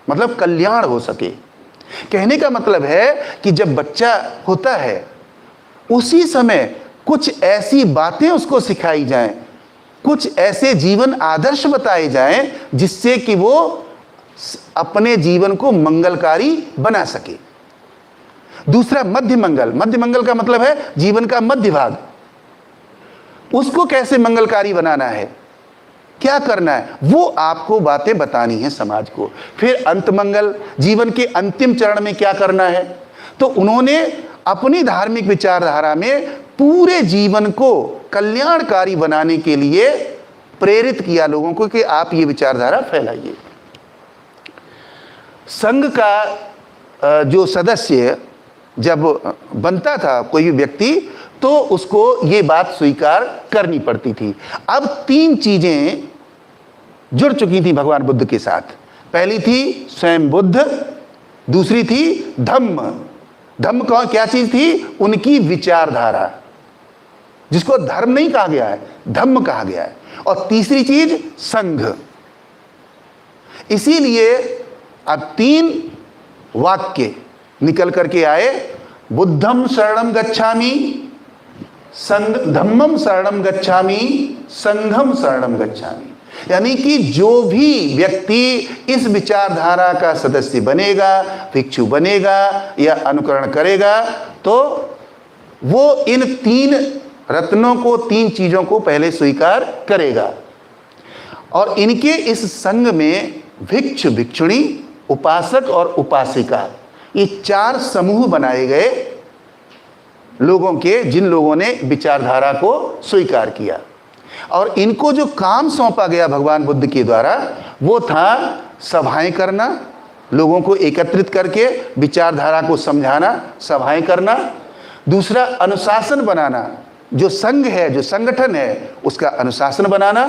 [SPEAKER 1] मतलब कल्याण हो सके। कहने का मतलब है कि जब बच्चा होता है उसी समय कुछ ऐसी बातें उसको सिखाई जाएं, कुछ ऐसे जीवन आदर्श बताए जाएं जिससे कि वो अपने जीवन को मंगलकारी बना सके। दूसरा मध्य मंगल। मध्य मंगल का मतलब है जीवन का मध्य भाग, उसको कैसे मंगलकारी बनाना है, क्या करना है, वो आपको बातें बतानी है समाज को। फिर अंत मंगल, जीवन के अंतिम चरण में क्या करना है। तो उन्होंने अपनी धार्मिक विचारधारा में पूरे जीवन को कल्याणकारी बनाने के लिए प्रेरित किया लोगों को कि आप ये विचारधारा फैलाइए। संघ का जो सदस्य जब बनता था कोई भी व्यक्ति, तो उसको ये बात स्वीकार करनी पड़ती थी। अब 3 चीजें जुड़ चुकी थी भगवान बुद्ध के साथ। पहली थी स्वयं बुद्ध, दूसरी थी धम्म। धम्म कौन, क्या चीज थी? उनकी विचारधारा, जिसको धर्म नहीं कहा गया है, धम्म कहा गया है। और तीसरी चीज संघ। इसीलिए अब 3 वाक्य निकल करके आए, बुद्धम शरणम गच्छामि, धम्मम शरणम गच्छामि, संघम शरणम गच्छामि। यानी कि जो भी व्यक्ति इस विचारधारा का सदस्य बनेगा, भिक्षु बनेगा या अनुकरण करेगा, तो वो इन 3 रत्नों को, 3 चीजों को पहले स्वीकार करेगा। और इनके इस संघ में भिक्षु, भिक्षुणी, उपासक और उपासिका, ये 4 समूह बनाए गए लोगों के, जिन लोगों ने विचारधारा को स्वीकार किया। और इनको जो काम सौंपा गया भगवान बुद्ध के द्वारा वो था सभाएं करना, लोगों को एकत्रित करके विचारधारा को समझाना, सभाएं करना। दूसरा अनुशासन बनाना, जो संघ है, जो संगठन है, उसका अनुशासन बनाना।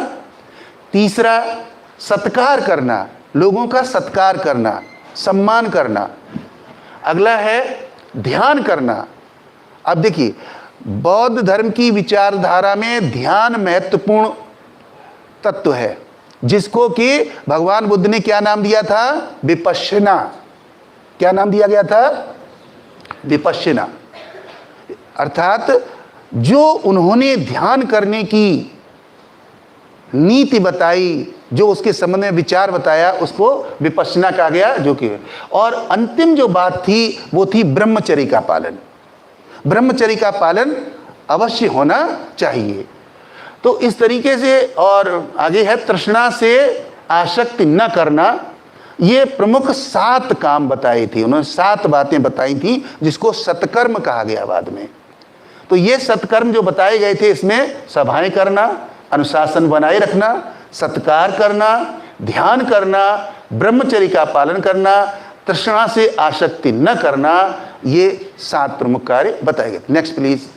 [SPEAKER 1] तीसरा सत्कार करना, लोगों का सत्कार करना, सम्मान करना। अगला है ध्यान करना। अब देखिए, बौद्ध धर्म की विचारधारा में ध्यान महत्वपूर्ण तत्व है, जिसको कि भगवान बुद्ध ने क्या नाम दिया था? विपश्यना। क्या नाम दिया गया था? विपश्यना। अर्थात जो उन्होंने ध्यान करने की नीति बताई, जो उसके संबंध में विचार बताया, उसको विपश्यना कहा गया। जो कि और अंतिम जो बात थी वो थी ब्रह्मचर्य का पालन। ब्रह्मचर्य का पालन अवश्य होना चाहिए। तो इस तरीके से, और आगे है तृष्णा से आसक्ति न करना। ये प्रमुख 7 काम बताए थे उन्होंने, 7 बातें बताई थी, जिसको सत्कर्म कहा गया बाद में। तो ये सत्कर्म जो बताए गए थे, इसमें सभाएं करना, अनुशासन बनाए रखना, सत्कार करना, ध्यान करना, ब्रह्मचर्य का पालन करना, तृष्णा से आसक्ति न करना, ये 7 प्रमुख कार्य बताए गए। Next please.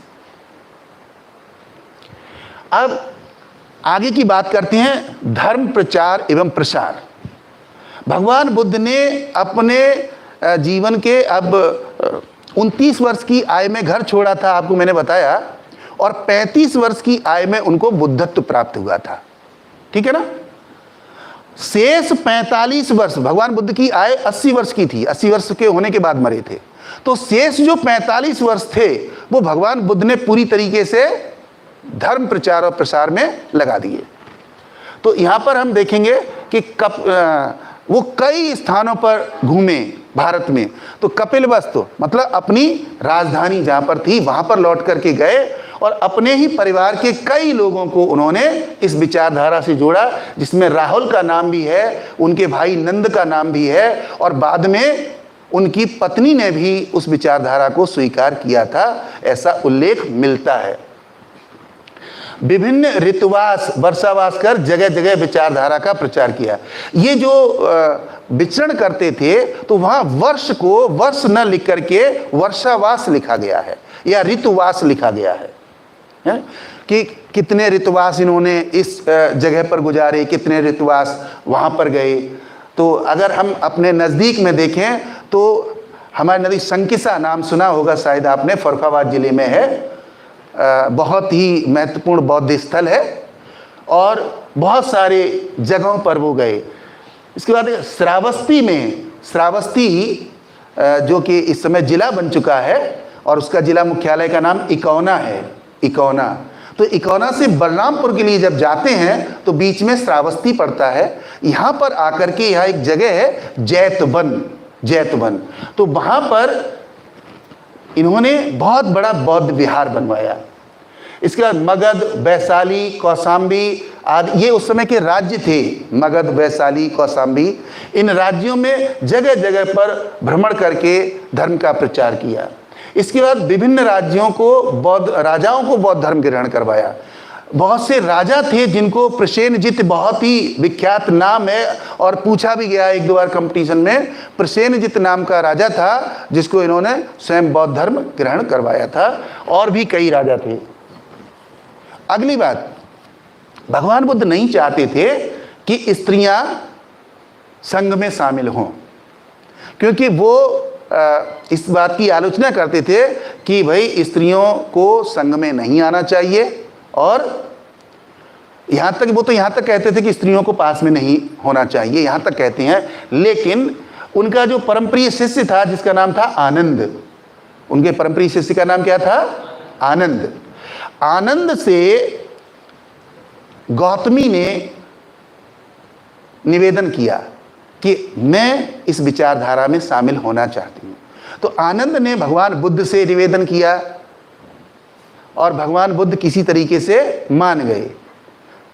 [SPEAKER 1] अब आगे की बात करते हैं धर्म प्रचार एवं प्रसार। भगवान बुद्ध ने अपने जीवन के अब 29 वर्ष की आयु में घर छोड़ा था, आपको मैंने बताया, और 35 वर्ष की आयु में उनको बुद्धत्व प्राप्त हुआ था। ठीक है ना? शेष 45 वर्ष, भगवान बुद्ध की आयु 80 वर्ष की थी, 80 वर्ष के होने के बाद मरे थे। तो शेष जो 45 वर्ष थे वो भगवान बुद्ध ने पूरी तरीके से धर्म प्रचार और प्रसार में लगा दिए। तो यहाँ पर हम देखेंगे कि वो कई स्थानों पर घूमे भारत में। तो कपिलवस्तु मतलब अपनी राजधानी जहाँ पर थी वहाँ पर लौट करके गए, और अपने ही परिवार के कई लोगों को उन्होंने इस विचारधारा से जोड़ा, जिसमें राहुल का नाम भी है, उनके भाई नंद का नाम भी है, और बाद में उनकी पत्नी ने भी उस विचारधारा को स्वीकार किया था, ऐसा उल्लेख मिलता है। विभिन्न ऋतुवास, वर्षावास कर जगह जगह विचारधारा का प्रचार किया। ये जो विचरण करते थे तो वहाँ वर्ष को वर्ष न लिख करके वर्षावास लिखा गया है या ऋतुवास लिखा गया है, कि कितने ऋतुवास इन्होंने इस जगह पर गुजारे, कितने ऋतुवास वहाँ पर गए। तो अगर हम अपने नज़दीक में देखें तो हमारी नदी संकिसा, नाम सुना होगा शायद आपने, फर्रुखाबाद जिले में है। बहुत ही महत्वपूर्ण बौद्ध स्थल है और बहुत सारे जगहों पर वो गए। इसके बाद श्रावस्ती में, श्रावस्ती जो कि इस समय जिला बन चुका है और उसका जिला मुख्यालय का नाम इकौना है, इकौना। तो इकौना से बलरामपुर के लिए जब जाते हैं तो बीच में श्रावस्ती पड़ता है। यहाँ पर आकर के यहाँ एक जगह है जैतवन, जैतवन। तो वहाँ पर इन्होंने बहुत बड़ा बौद्ध विहार बनवाया। इसके बाद मगध, वैशाली, कौशाम्बी आदि ये उस समय के राज्य थे। मगध, वैशाली, कौशाम्बी, इन राज्यों में जगह जगह पर भ्रमण करके धर्म का प्रचार किया। इसके बाद विभिन्न राज्यों को बौद्ध राजाओं को बौद्ध धर्म ग्रहण करवाया। बहुत से राजा थे जिनको प्रसेनजित, बहुत ही विख्यात नाम है और पूछा भी गया 1-2 बार कंपटीशन में। प्रसेनजित नाम का राजा था जिसको इन्होंने स्वयं बौद्ध धर्म ग्रहण करवाया था, और भी कई राजा थे। अगली बात, भगवान बुद्ध नहीं चाहते थे कि स्त्रियां संघ में शामिल हों, क्योंकि वो इस बात की आलोचना करते थे कि भाई स्त्रियों को संघ में नहीं आना चाहिए, और यहाँ तक वो तो यहाँ तक कहते थे कि स्त्रियों को पास में नहीं होना चाहिए, यहाँ तक कहते हैं। लेकिन उनका जो परमप्रिय शिष्य था जिसका नाम था आनंद, उनके परमप्रिय शिष्य का नाम क्या था? आनंद। आनंद से गौतमी ने निवेदन किया कि मैं इस विचारधारा में शामिल होना चाहती हूँ। तो आनंद ने भगवान बुद्ध से निवेदन किया और भगवान बुद्ध किसी तरीके से मान गए।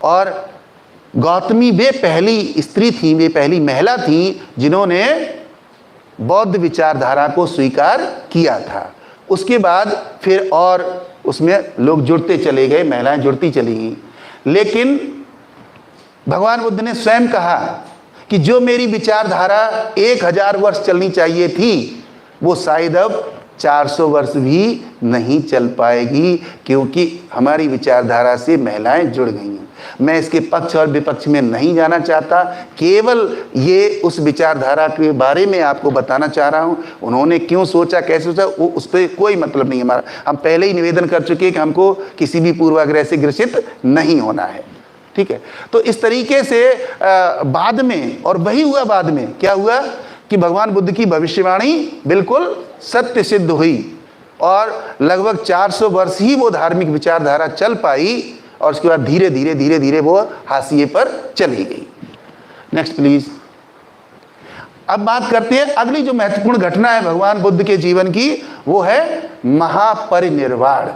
[SPEAKER 1] और गौतमी वे पहली स्त्री थी, वे पहली महिला थी जिन्होंने बौद्ध विचारधारा को स्वीकार किया था। उसके बाद फिर और उसमें लोग जुड़ते चले गए, महिलाएं जुड़ती चली गई। लेकिन भगवान बुद्ध ने स्वयं कहा कि जो मेरी विचारधारा 1000 वर्ष चलनी चाहिए थी वो शायद अब 400 वर्ष भी नहीं चल पाएगी, क्योंकि हमारी विचारधारा से महिलाएं जुड़ गई हैं। मैं इसके पक्ष और विपक्ष में नहीं जाना चाहता, केवल ये उस विचारधारा के बारे में आपको बताना चाह रहा हूँ। उन्होंने क्यों सोचा, कैसे सोचा, वो उस पर कोई मतलब नहीं हमारा। हम पहले ही निवेदन कर चुके हैं कि हमको किसी भी पूर्वाग्रह से ग्रसित नहीं होना है, ठीक है। तो इस तरीके से बाद में, और वही हुआ, बाद में क्या हुआ कि भगवान बुद्ध की भविष्यवाणी बिल्कुल सत्य सिद्ध हुई और लगभग 400 वर्ष ही वो धार्मिक विचारधारा चल पाई और उसके बाद धीरे धीरे धीरे धीरे वो हाशिए पर चली गई। Next please. अब बात करते हैं अगली जो महत्वपूर्ण घटना है भगवान बुद्ध के जीवन की, वो है महापरिनिर्वाण।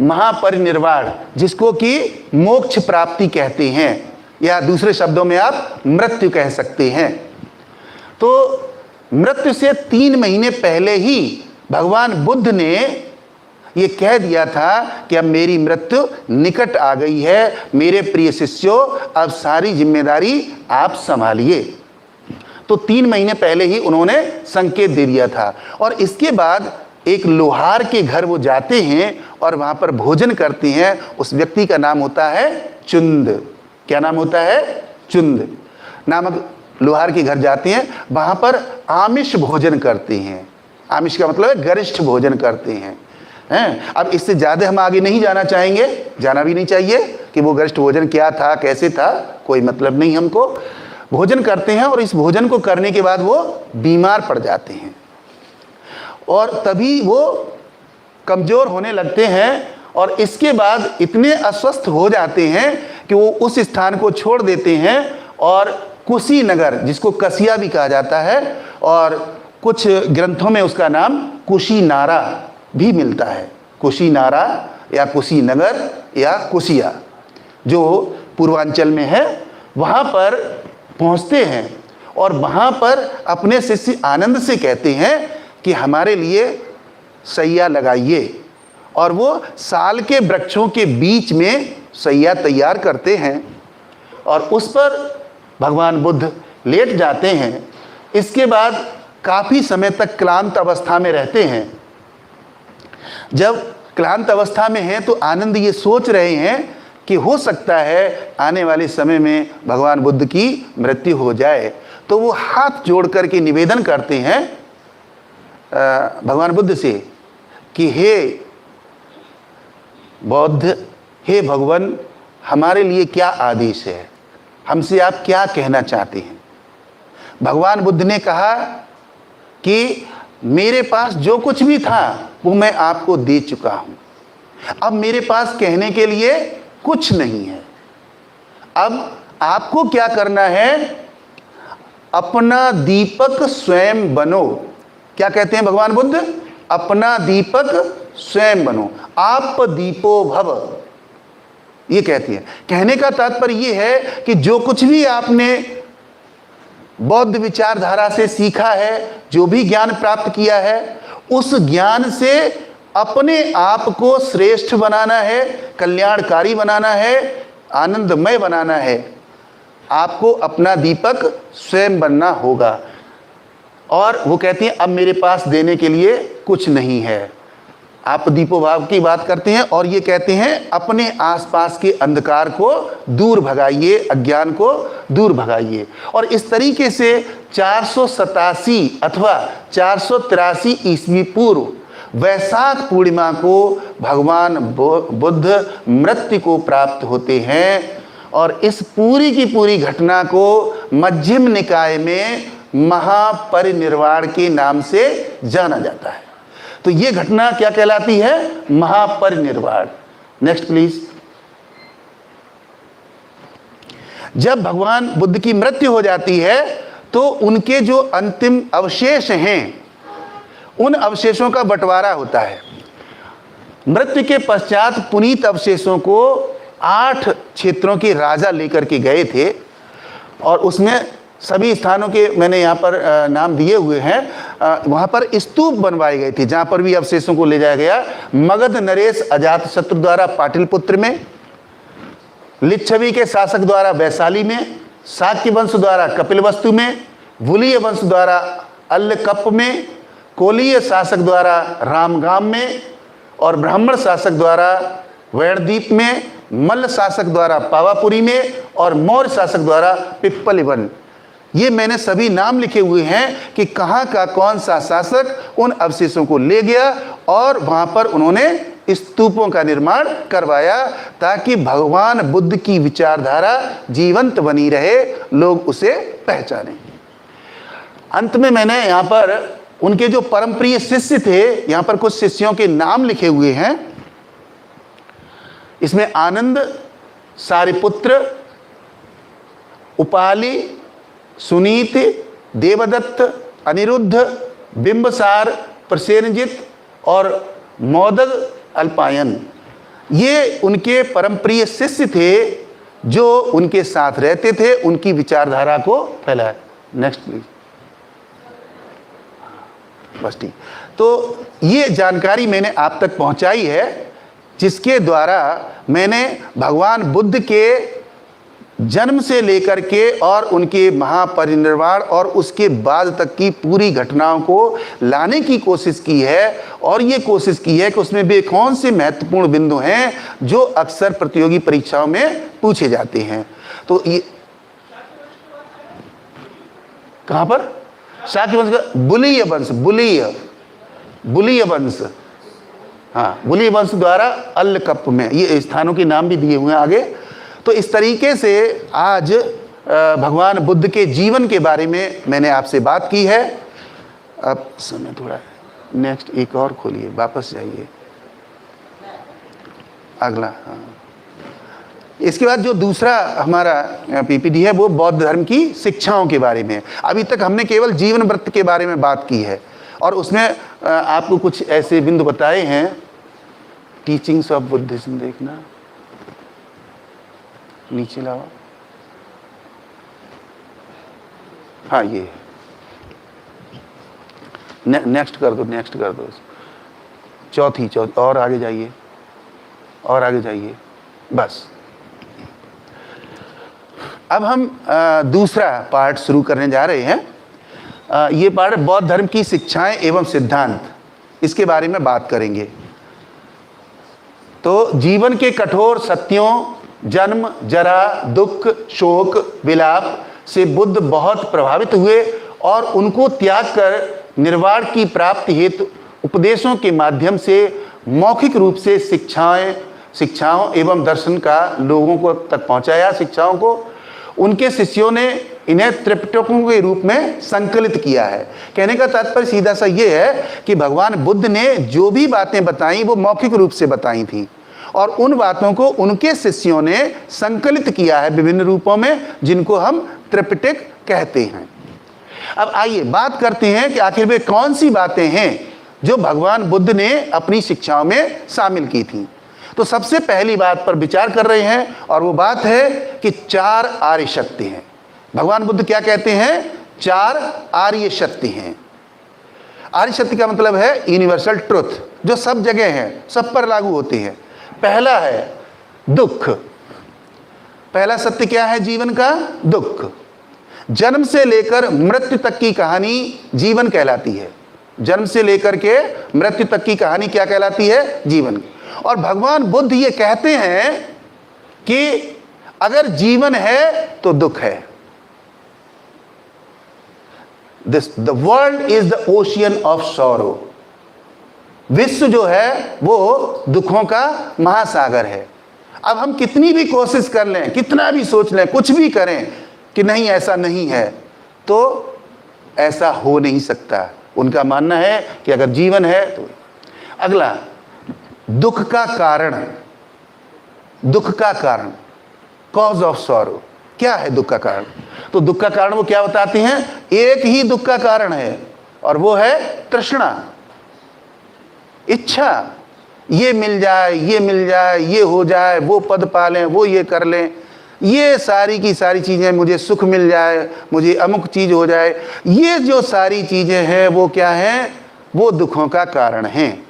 [SPEAKER 1] महापरिनिर्वाण, जिसको कि मोक्ष प्राप्ति कहते हैं, या दूसरे शब्दों में आप मृत्यु कह सकते हैं। तो मृत्यु से 3 महीने पहले ही भगवान बुद्ध ने ये कह दिया था कि अब मेरी मृत्यु निकट आ गई है, मेरे प्रिय शिष्यों अब सारी जिम्मेदारी आप संभालिए। तो 3 महीने पहले ही उन्होंने संकेत दे दिया था। और इसके बाद एक लोहार के घर वो जाते हैं और वहाँ पर भोजन करते हैं। उस व्यक्ति का नाम होता है चुंद। क्या नाम होता है? चुंद नामक लोहार के घर जाते हैं, वहाँ पर आमिष भोजन करते हैं। आमिष का मतलब है गरिष्ठ भोजन करते हैं। अब इससे ज़्यादा हम आगे नहीं जाना चाहेंगे, जाना भी नहीं चाहिए कि वो गरिष्ठ भोजन क्या था, कैसे था, कोई मतलब नहीं हमको। भोजन करते हैं और इस भोजन को करने के बाद वो बीमार पड़ जाते हैं और तभी वो कमज़ोर होने लगते हैं और इसके बाद इतने अस्वस्थ हो जाते हैं कि वो उस स्थान को छोड़ देते हैं और कुशीनगर, जिसको कसिया भी कहा जाता है और कुछ ग्रंथों में उसका नाम कुशीनारा भी मिलता है। कुशीनारा या कुशीनगर या कुशिया जो पूर्वांचल में है, वहाँ पर पहुँचते हैं और वहाँ पर अपने शिष्य आनंद से कहते हैं कि हमारे लिए सैया लगाइए। और वो साल के वृक्षों के बीच में सैया तैयार करते हैं और उस पर भगवान बुद्ध लेट जाते हैं। इसके बाद काफ़ी समय तक क्लांत अवस्था में रहते हैं। जब क्लांत अवस्था में हैं तो आनंद ये सोच रहे हैं कि हो सकता है आने वाले समय में भगवान बुद्ध की मृत्यु हो जाए। तो वो हाथ जोड़ करके निवेदन करते हैं भगवान बुद्ध से कि हे बौद्ध, हे भगवान, हमारे लिए क्या आदेश है, हमसे आप क्या कहना चाहते हैं। भगवान बुद्ध ने कहा कि मेरे पास जो कुछ भी था वो मैं आपको दे चुका हूँ, अब मेरे पास कहने के लिए कुछ नहीं है। अब आपको क्या करना है, अपना दीपक स्वयं बनो। क्या कहते हैं भगवान बुद्ध? अपना दीपक स्वयं बनो, आप दीपो भव, ये कहती है। कहने का तात्पर्य ये है कि जो कुछ भी आपने बौद्ध विचारधारा से सीखा है, जो भी ज्ञान प्राप्त किया है, उस ज्ञान से अपने आप को श्रेष्ठ बनाना है, कल्याणकारी बनाना है, आनंदमय बनाना है। आपको अपना दीपक स्वयं बनना होगा। और वो कहती हैं अब मेरे पास देने के लिए कुछ नहीं है। आप दीपोभाव की बात करते हैं और ये कहते हैं अपने आसपास के अंधकार को दूर भगाइए, अज्ञान को दूर भगाइए। और इस तरीके से 487 अथवा 483 ईस्वी पूर्व वैशाख पूर्णिमा को भगवान बुद्ध मृत्यु को प्राप्त होते हैं। और इस पूरी की पूरी घटना को मध्यम निकाय में महापरिनिर्वाण के नाम से जाना जाता है। तो ये घटना क्या कहलाती है? महापरिनिर्वाण। Next please. जब भगवान बुद्ध की मृत्यु हो जाती है तो उनके जो अंतिम अवशेष हैं उन अवशेषों का बंटवारा होता है। मृत्यु के पश्चात पुनीत अवशेषों को 8 क्षेत्रों के राजा लेकर के गए थे और उसमें सभी स्थानों के मैंने यहाँ पर नाम दिए हुए हैं। वहाँ पर स्तूप बनवाए गए थे जहाँ पर भी अवशेषों को ले जाया गया। मगध नरेश अजातशत्रु द्वारा पाटलिपुत्र में, लिच्छवी के शासक द्वारा वैशाली में, शाक्य वंश द्वारा कपिलवस्तु में, वुलीय वंश द्वारा अल्लकप्प में, कोलीय शासक द्वारा रामगाम में और ब्राह्मण शासक द्वारा वेणद्वीप में, मल्ल शासक द्वारा पावापुरी में और मौर्य शासक द्वारा पिप्पलिवन। ये मैंने सभी नाम लिखे हुए हैं कि कहाँ का कौन सा शासक उन अवशेषों को ले गया और वहाँ पर उन्होंने स्तूपों का निर्माण करवाया, ताकि भगवान बुद्ध की विचारधारा जीवंत बनी रहे, लोग उसे पहचानें। अंत में मैंने यहाँ पर उनके जो परम प्रिय शिष्य थे, यहाँ पर कुछ शिष्यों के नाम लिखे हुए हैं। इसमें आनंद, सारिपुत्र, उपाली, सुनीत, देवदत्त, अनिरुद्ध, बिंबसार, प्रसेनजित और मौदग अल्पायन, ये उनके परम प्रिय शिष्य थे जो उनके साथ रहते थे, उनकी विचारधारा को फैलाया। Next please. बस ठीक। तो ये जानकारी मैंने आप तक पहुंचाई है, जिसके द्वारा मैंने भगवान बुद्ध के जन्म से लेकर के और उनके महापरिनिर्वाण और उसके बाद तक की पूरी घटनाओं को लाने की कोशिश की है। और ये कोशिश की है कि उसमें भी कौन से महत्वपूर्ण बिंदु हैं जो अक्सर प्रतियोगी परीक्षाओं में पूछे जाते हैं। तो ये कहाँ पर? शाक्य वंश का बुलीय वंश, बुलीय वंश, हाँ, बुलीय वंश द्वारा अल्लकप्प में, ये स्थानों के नाम भी दिए हुए हैं आगे। तो इस तरीके से आज भगवान बुद्ध के जीवन के बारे में मैंने आपसे बात की है। अब समय थोड़ा नेक्स्ट एक और खोलिए, वापस जाइए अगला। हाँ, इसके बाद जो दूसरा हमारा पीपीटी है वो बौद्ध धर्म की शिक्षाओं के बारे में। अभी तक हमने केवल जीवन व्रत के बारे में बात की है और उसमें आपको कुछ ऐसे बिंदु बताए हैं। टीचिंग्स ऑफ बुद्धिज्म देखना, नीचे लाओ। हाँ, ये नेक्स्ट कर दो, नेक्स्ट कर दो। चौथी और आगे जाइए, और आगे जाइए। बस अब हम दूसरा पार्ट शुरू करने जा रहे हैं। ये पार्ट बौद्ध धर्म की शिक्षाएं एवं सिद्धांत, इसके बारे में बात करेंगे। तो जीवन के कठोर सत्यों, जन्म, जरा, दुख, शोक, विलाप से बुद्ध बहुत प्रभावित हुए और उनको त्याग कर निर्वाण की प्राप्ति हेतु उपदेशों के माध्यम से मौखिक रूप से शिक्षाओं एवं दर्शन का लोगों को तक पहुंचाया। शिक्षाओं को उनके शिष्यों ने इन्हें त्रिपिटकों के रूप में संकलित किया है। कहने का तात्पर्य सीधा सा ये है कि भगवान बुद्ध ने जो भी बातें बताई वो मौखिक रूप से बताई थी और उन बातों को उनके शिष्यों ने संकलित किया है विभिन्न रूपों में, जिनको हम त्रिपिटक कहते हैं। अब आइए बात करते हैं कि आखिर वे कौन सी बातें हैं जो भगवान बुद्ध ने अपनी शिक्षाओं में शामिल की थी। तो सबसे पहली बात पर विचार कर रहे हैं और वो बात है कि 4 आर्य शक्ति हैं। भगवान बुद्ध क्या कहते हैं? 4 आर्य शक्ति हैं। आर्य शक्ति का मतलब है यूनिवर्सल ट्रुथ, जो सब जगह है, सब पर लागू होते हैं। पहला है दुख। पहला सत्य क्या है जीवन का? दुख। जन्म से लेकर मृत्यु तक की कहानी जीवन कहलाती है। जन्म से लेकर के मृत्यु तक की कहानी क्या कहलाती है? जीवन। और भगवान बुद्ध ये कहते हैं कि अगर जीवन है तो दुख है। The world is the ocean of sorrow. विश्व जो है वो दुखों का महासागर है। अब हम कितनी भी कोशिश कर लें, कितना भी सोच लें, कुछ भी करें कि नहीं ऐसा नहीं है, तो ऐसा हो नहीं सकता। उनका मानना है कि अगर जीवन है तो। अगला, दुख का कारण। दुख का कारण, कॉज ऑफ सॉरो। क्या है दुख का कारण? तो दुख का कारण वो क्या बताते हैं? एक ही दुख का कारण है और वो है तृष्णा, इच्छा। ये मिल जाए, ये मिल जाए, ये हो जाए, वो पद पा लें, वो ये कर लें, ये सारी की सारी चीज़ें, मुझे सुख मिल जाए, मुझे अमुक चीज़ हो जाए। ये जो सारी चीज़ें हैं वो क्या हैं? वो दुखों का कारण हैं।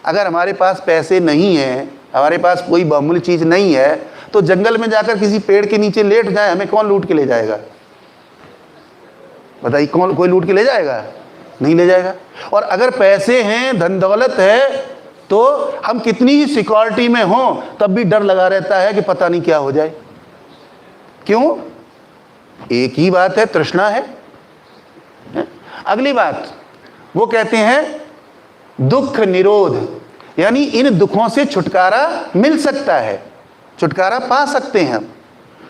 [SPEAKER 1] अगर हमारे पास पैसे नहीं हैं, हमारे पास कोई बहुमूल्य चीज़ नहीं है, तो जंगल में जाकर किसी पेड़ के नीचे लेट जाए, हमें कौन लूट के ले जाएगा? बताइए, कौन कोई लूट के ले जाएगा? नहीं ले जाएगा। और अगर पैसे हैं, धन दौलत है, तो हम कितनी ही सिक्योरिटी में हों तब भी डर लगा रहता है कि पता नहीं क्या हो जाए। क्यों? एक ही बात है, तृष्णा है। अगली बात वो कहते हैं दुख निरोध, यानी इन दुखों से छुटकारा मिल सकता है, छुटकारा पा सकते हैं हम।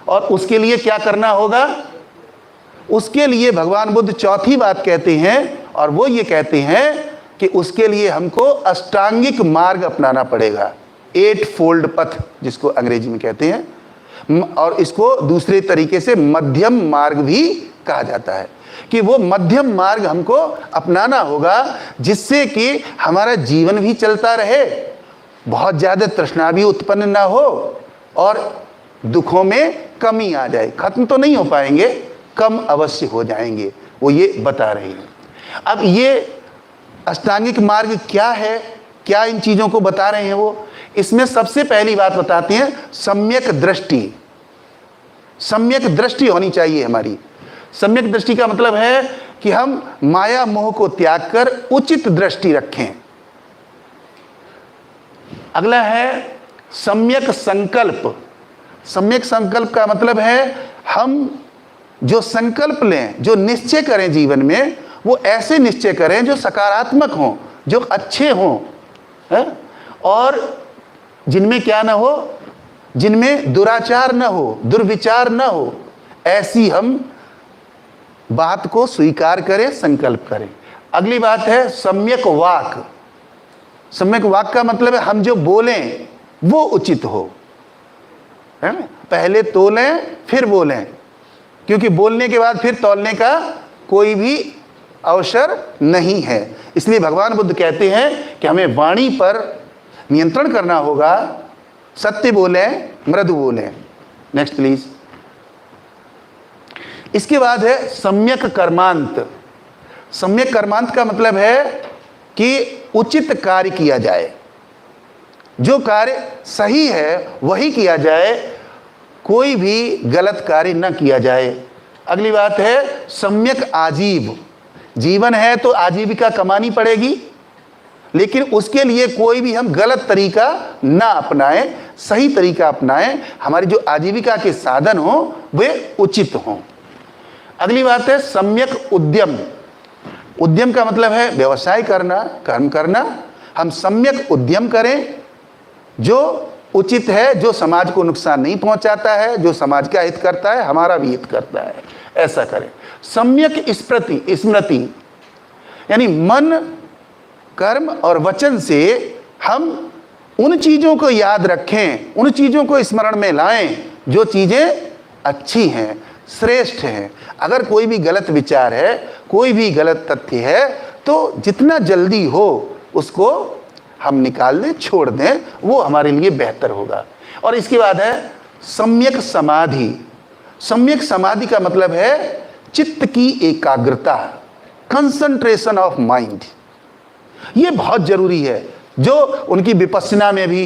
[SPEAKER 1] और उसके लिए क्या करना होगा? उसके लिए भगवान बुद्ध चौथी बात कहते हैं, और वो ये कहते हैं कि उसके लिए हमको अष्टांगिक मार्ग अपनाना पड़ेगा, 8 फोल्ड पथ जिसको अंग्रेजी में कहते हैं, और इसको दूसरे तरीके से मध्यम मार्ग भी कहा जाता है, कि वो मध्यम मार्ग हमको अपनाना होगा जिससे कि हमारा जीवन भी चलता रहे, बहुत ज़्यादा तृष्णा भी उत्पन्न ना हो और दुखों में कमी आ जाए। खत्म तो नहीं हो पाएंगे, कम अवश्य हो जाएंगे, वो ये बता रहे हैं। अब ये अष्टांगिक मार्ग क्या है, क्या इन चीज़ों को बता रहे हैं वो? इसमें सबसे पहली बात बताते हैं सम्यक दृष्टि। सम्यक दृष्टि होनी चाहिए हमारी। सम्यक दृष्टि का मतलब है कि हम माया मोह को त्याग कर उचित दृष्टि रखें। अगला है सम्यक संकल्प। सम्यक संकल्प का मतलब है हम जो संकल्प लें, जो निश्चय करें जीवन में, वो ऐसे निश्चय करें जो सकारात्मक हों, जो अच्छे हों, है? और जिनमें क्या ना हो, जिनमें दुराचार न हो, दुर्विचार न हो, ऐसी हम बात को स्वीकार करें, संकल्प करें। अगली बात है सम्यक वाक। सम्यक वाक का मतलब है हम जो बोलें वो उचित हो, है ना? पहले तोलें फिर बोलें, क्योंकि बोलने के बाद फिर तौलने का कोई भी अवसर नहीं है। इसलिए भगवान बुद्ध कहते हैं कि हमें वाणी पर नियंत्रण करना होगा, सत्य बोलें, मृदु बोलें। Next please. इसके बाद है सम्यक कर्मांत। सम्यक कर्मांत का मतलब है कि उचित कार्य किया जाए, जो कार्य सही है वही किया जाए, कोई भी गलत कार्य न किया जाए। अगली बात है सम्यक आजीव। जीवन है तो आजीविका कमानी पड़ेगी, लेकिन उसके लिए कोई भी हम गलत तरीका ना अपनाएं, सही तरीका अपनाएं। हमारी जो आजीविका के साधन हो वे उचित हों। अगली बात है सम्यक उद्यम। उद्यम का मतलब है व्यवसाय करना, कर्म करना। हम सम्यक उद्यम करें जो उचित है, जो समाज को नुकसान नहीं पहुंचाता है, जो समाज का हित करता है, हमारा भी हित करता है, ऐसा करें। सम्यक स्मृति, यानी मन, कर्म और वचन से हम उन चीज़ों को याद रखें, उन चीज़ों को स्मरण में लाएं जो चीज़ें अच्छी हैं, श्रेष्ठ हैं। अगर कोई भी गलत विचार है, कोई भी गलत तथ्य है, तो जितना जल्दी हो उसको हम निकाल दें, छोड़ दें, वो हमारे लिए बेहतर होगा। और इसके बाद है सम्यक समाधि। सम्यक समाधि का मतलब है चित्त की एकाग्रता, कंसंट्रेशन ऑफ माइंड। ये बहुत जरूरी है, जो उनकी विपस्सना में भी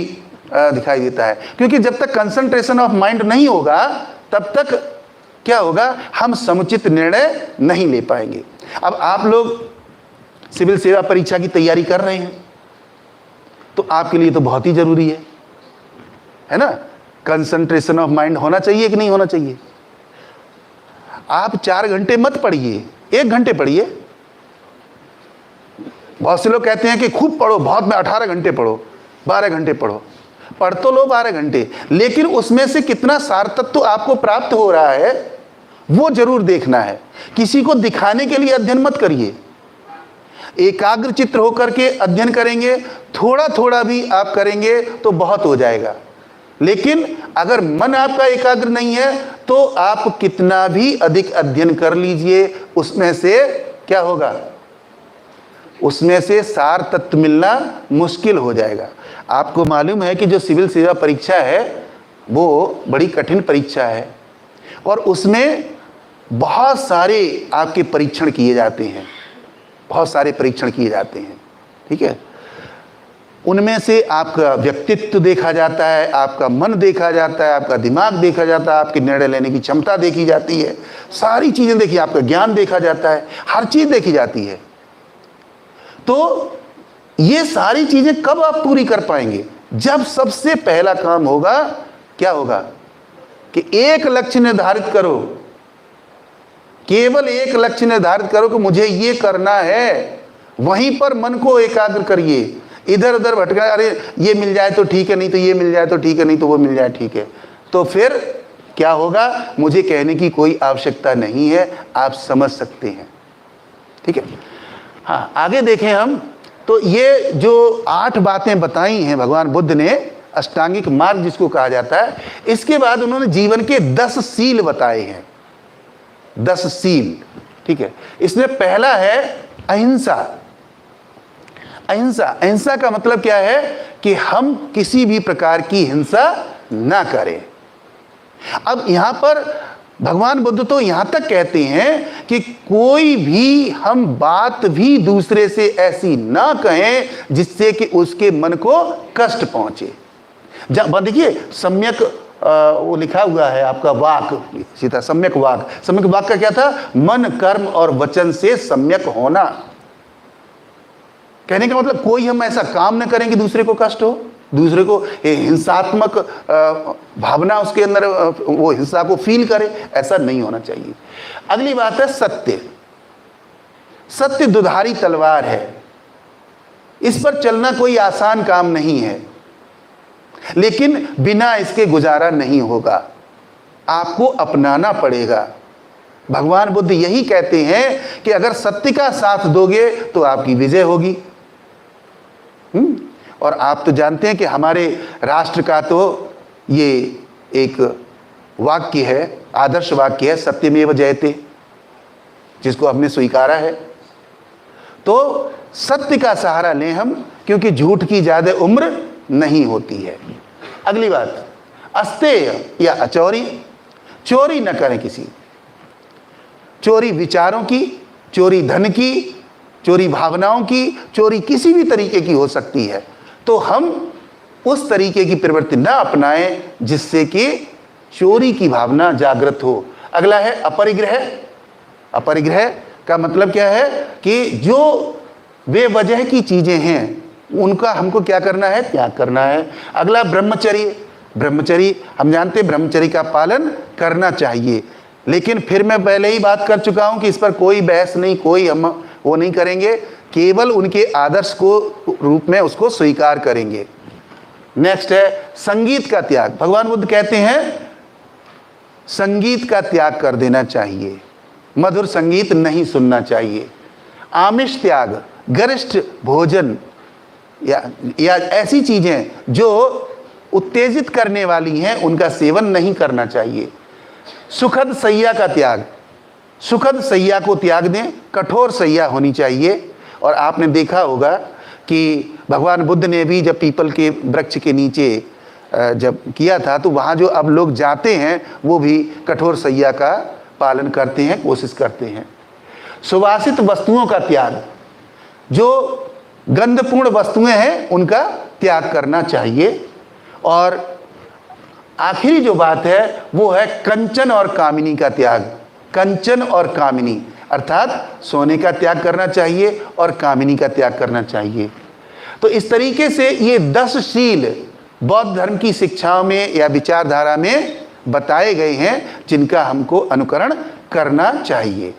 [SPEAKER 1] दिखाई देता है, क्योंकि जब तक कंसंट्रेशन ऑफ माइंड नहीं होगा तब तक क्या होगा, हम समुचित निर्णय नहीं ले पाएंगे। अब आप लोग सिविल सेवा परीक्षा की तैयारी कर रहे हैं तो आपके लिए तो बहुत ही जरूरी है ना? कंसंट्रेशन ऑफ माइंड होना चाहिए कि नहीं होना चाहिए? आप 4 घंटे मत पढ़िए, 1 घंटे पढ़िए। बहुत से लोग कहते हैं कि खूब पढ़ो, बहुत में 18 घंटे पढ़ो, 12 घंटे पढ़ो। पढ़ तो लो 12 घंटे, लेकिन उसमें से कितना सार तत्व आपको प्राप्त हो रहा है वो जरूर देखना है। किसी को दिखाने के लिए अध्ययन मत करिए। एकाग्र चित्त होकर के अध्ययन करेंगे, थोड़ा थोड़ा भी आप करेंगे तो बहुत हो जाएगा। लेकिन अगर मन आपका एकाग्र नहीं है तो आप कितना भी अधिक अध्ययन कर लीजिए, उसमें से क्या होगा, उसमें से सार तत्व मिलना मुश्किल हो जाएगा। आपको मालूम है कि जो सिविल सेवा परीक्षा है वो बड़ी कठिन परीक्षा है और उसमें बहुत सारे आपके परीक्षण किए जाते हैं, बहुत सारे परीक्षण किए जाते हैं, ठीक है। उनमें से आपका व्यक्तित्व देखा जाता है, आपका मन देखा जाता है, आपका दिमाग देखा जाता है, आपकी निर्णय लेने की क्षमता देखी जाती है, सारी चीज़ें देखी, आपका ज्ञान देखा जाता है, हर चीज़ देखी जाती है। तो ये सारी चीज़ें कब आप पूरी कर पाएंगे? जब सबसे पहला काम होगा, क्या होगा कि एक लक्ष्य निर्धारित करो, केवल एक लक्ष्य निर्धारित करो कि मुझे ये करना है। वहीं पर मन को एकाग्र करिए, इधर उधर भटका, अरे ये मिल जाए तो ठीक है, नहीं तो ये मिल जाए तो ठीक है, नहीं तो वो मिल जाए ठीक है, तो फिर क्या होगा? मुझे कहने की कोई आवश्यकता नहीं है, आप समझ सकते हैं। ठीक है, हाँ, आगे देखें हम। तो ये जो 8 बातें बताई हैं भगवान बुद्ध ने, अष्टांगिक मार्ग जिसको कहा जाता है, इसके बाद उन्होंने जीवन के 10 सील बताए हैं। 10 सील, ठीक है। इसमें पहला है अहिंसा। अहिंसा, अहिंसा का मतलब क्या है कि हम किसी भी प्रकार की हिंसा ना करें। अब यहां पर भगवान बुद्ध तो यहां तक कहते हैं कि कोई भी हम बात भी दूसरे से ऐसी ना कहें जिससे कि उसके मन को कष्ट पहुंचे। देखिए, सम्यक वो लिखा हुआ है आपका वाक, सीधा सम्यक वाक। सम्यक वाक का क्या था? मन, कर्म और वचन से सम्यक होना। कहने का मतलब कोई हम ऐसा काम न करें कि दूसरे को कष्ट हो, दूसरे को हिंसात्मक भावना उसके अंदर वो हिंसा को फील करे, ऐसा नहीं होना चाहिए। अगली बात है सत्य। सत्य दुधारी तलवार है, इस पर चलना कोई आसान काम नहीं है, लेकिन बिना इसके गुजारा नहीं होगा, आपको अपनाना पड़ेगा। भगवान बुद्ध यही कहते हैं कि अगर सत्य का साथ दोगे तो आपकी विजय होगी। और आप तो जानते हैं कि हमारे राष्ट्र का तो ये एक वाक्य है, आदर्श वाक्य है, सत्यमेव जयते, जिसको हमने स्वीकारा है। तो सत्य का सहारा लें हम, क्योंकि झूठ की ज्यादा उम्र नहीं होती है। अगली बात, अस्तेय या अचौरी। चोरी न करें किसी, चोरी विचारों की, चोरी धन की, चोरी भावनाओं की, चोरी किसी भी तरीके की हो सकती है। तो हम उस तरीके की प्रवृत्ति न अपनाएं जिससे कि चोरी की भावना जागृत हो। अगला है अपरिग्रह। अपरिग्रह का मतलब क्या है कि जो बेवजह की चीजें हैं उनका हमको क्या करना है? त्याग करना है। अगला ब्रह्मचर्य। ब्रह्मचर्य हम जानते हैं, ब्रह्मचर्य का पालन करना चाहिए, लेकिन फिर मैं पहले ही बात कर चुका हूं कि इस पर कोई बहस नहीं, कोई हम वो नहीं करेंगे, केवल उनके आदर्श को रूप में उसको स्वीकार करेंगे। नेक्स्ट है संगीत का त्याग। भगवान बुद्ध कहते हैं संगीत का त्याग कर देना चाहिए, मधुर संगीत नहीं सुनना चाहिए। आमिष त्याग, गरिष्ठ भोजन या ऐसी चीजें जो उत्तेजित करने वाली हैं उनका सेवन नहीं करना चाहिए। सुखद सैया का त्याग, सुखद सैया को त्याग दें, कठोर सैया होनी चाहिए। और आपने देखा होगा कि भगवान बुद्ध ने भी जब पीपल के वृक्ष के नीचे जब किया था तो वहाँ जो अब लोग जाते हैं वो भी कठोर सैया का पालन करते हैं, कोशिश करते हैं। सुवासित वस्तुओं का त्याग, जो गंधपूर्ण वस्तुएं हैं उनका त्याग करना चाहिए। और आखिरी जो बात है वो है कंचन और कामिनी का त्याग। कंचन और कामिनी अर्थात सोने का त्याग करना चाहिए और कामिनी का त्याग करना चाहिए। तो इस तरीके से ये 10 शील बौद्ध धर्म की शिक्षाओं में या विचारधारा में बताए गए हैं जिनका हमको अनुकरण करना चाहिए।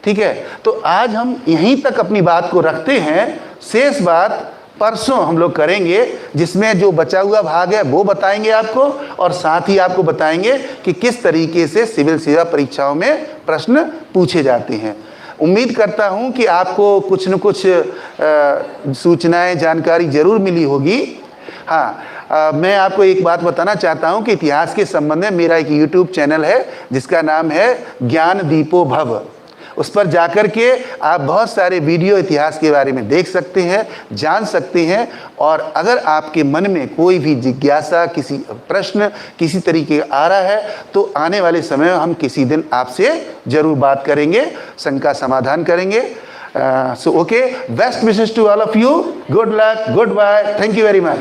[SPEAKER 1] ठीक है, तो आज हम यहीं तक अपनी बात को रखते हैं। शेष बात परसों हम लोग करेंगे, जिसमें जो बचा हुआ भाग है वो बताएंगे आपको, और साथ ही आपको बताएंगे कि किस तरीके से सिविल सेवा परीक्षाओं में प्रश्न पूछे जाते हैं। उम्मीद करता हूं कि आपको कुछ न कुछ सूचनाएं, जानकारी जरूर मिली होगी। हाँ, मैं आपको एक बात बताना चाहता हूं कि इतिहास के संबंध में मेरा एक YouTube चैनल है जिसका नाम है ज्ञान दीपो भव। उस पर जाकर के आप बहुत सारे वीडियो इतिहास के बारे में देख सकते हैं, जान सकते हैं। और अगर आपके मन में कोई भी जिज्ञासा, किसी प्रश्न किसी तरीके का आ रहा है तो आने वाले समय में हम किसी दिन आपसे ज़रूर बात करेंगे, शंका समाधान करेंगे। So okay, best wishes to all of you. Good luck, goodbye, thank you very much.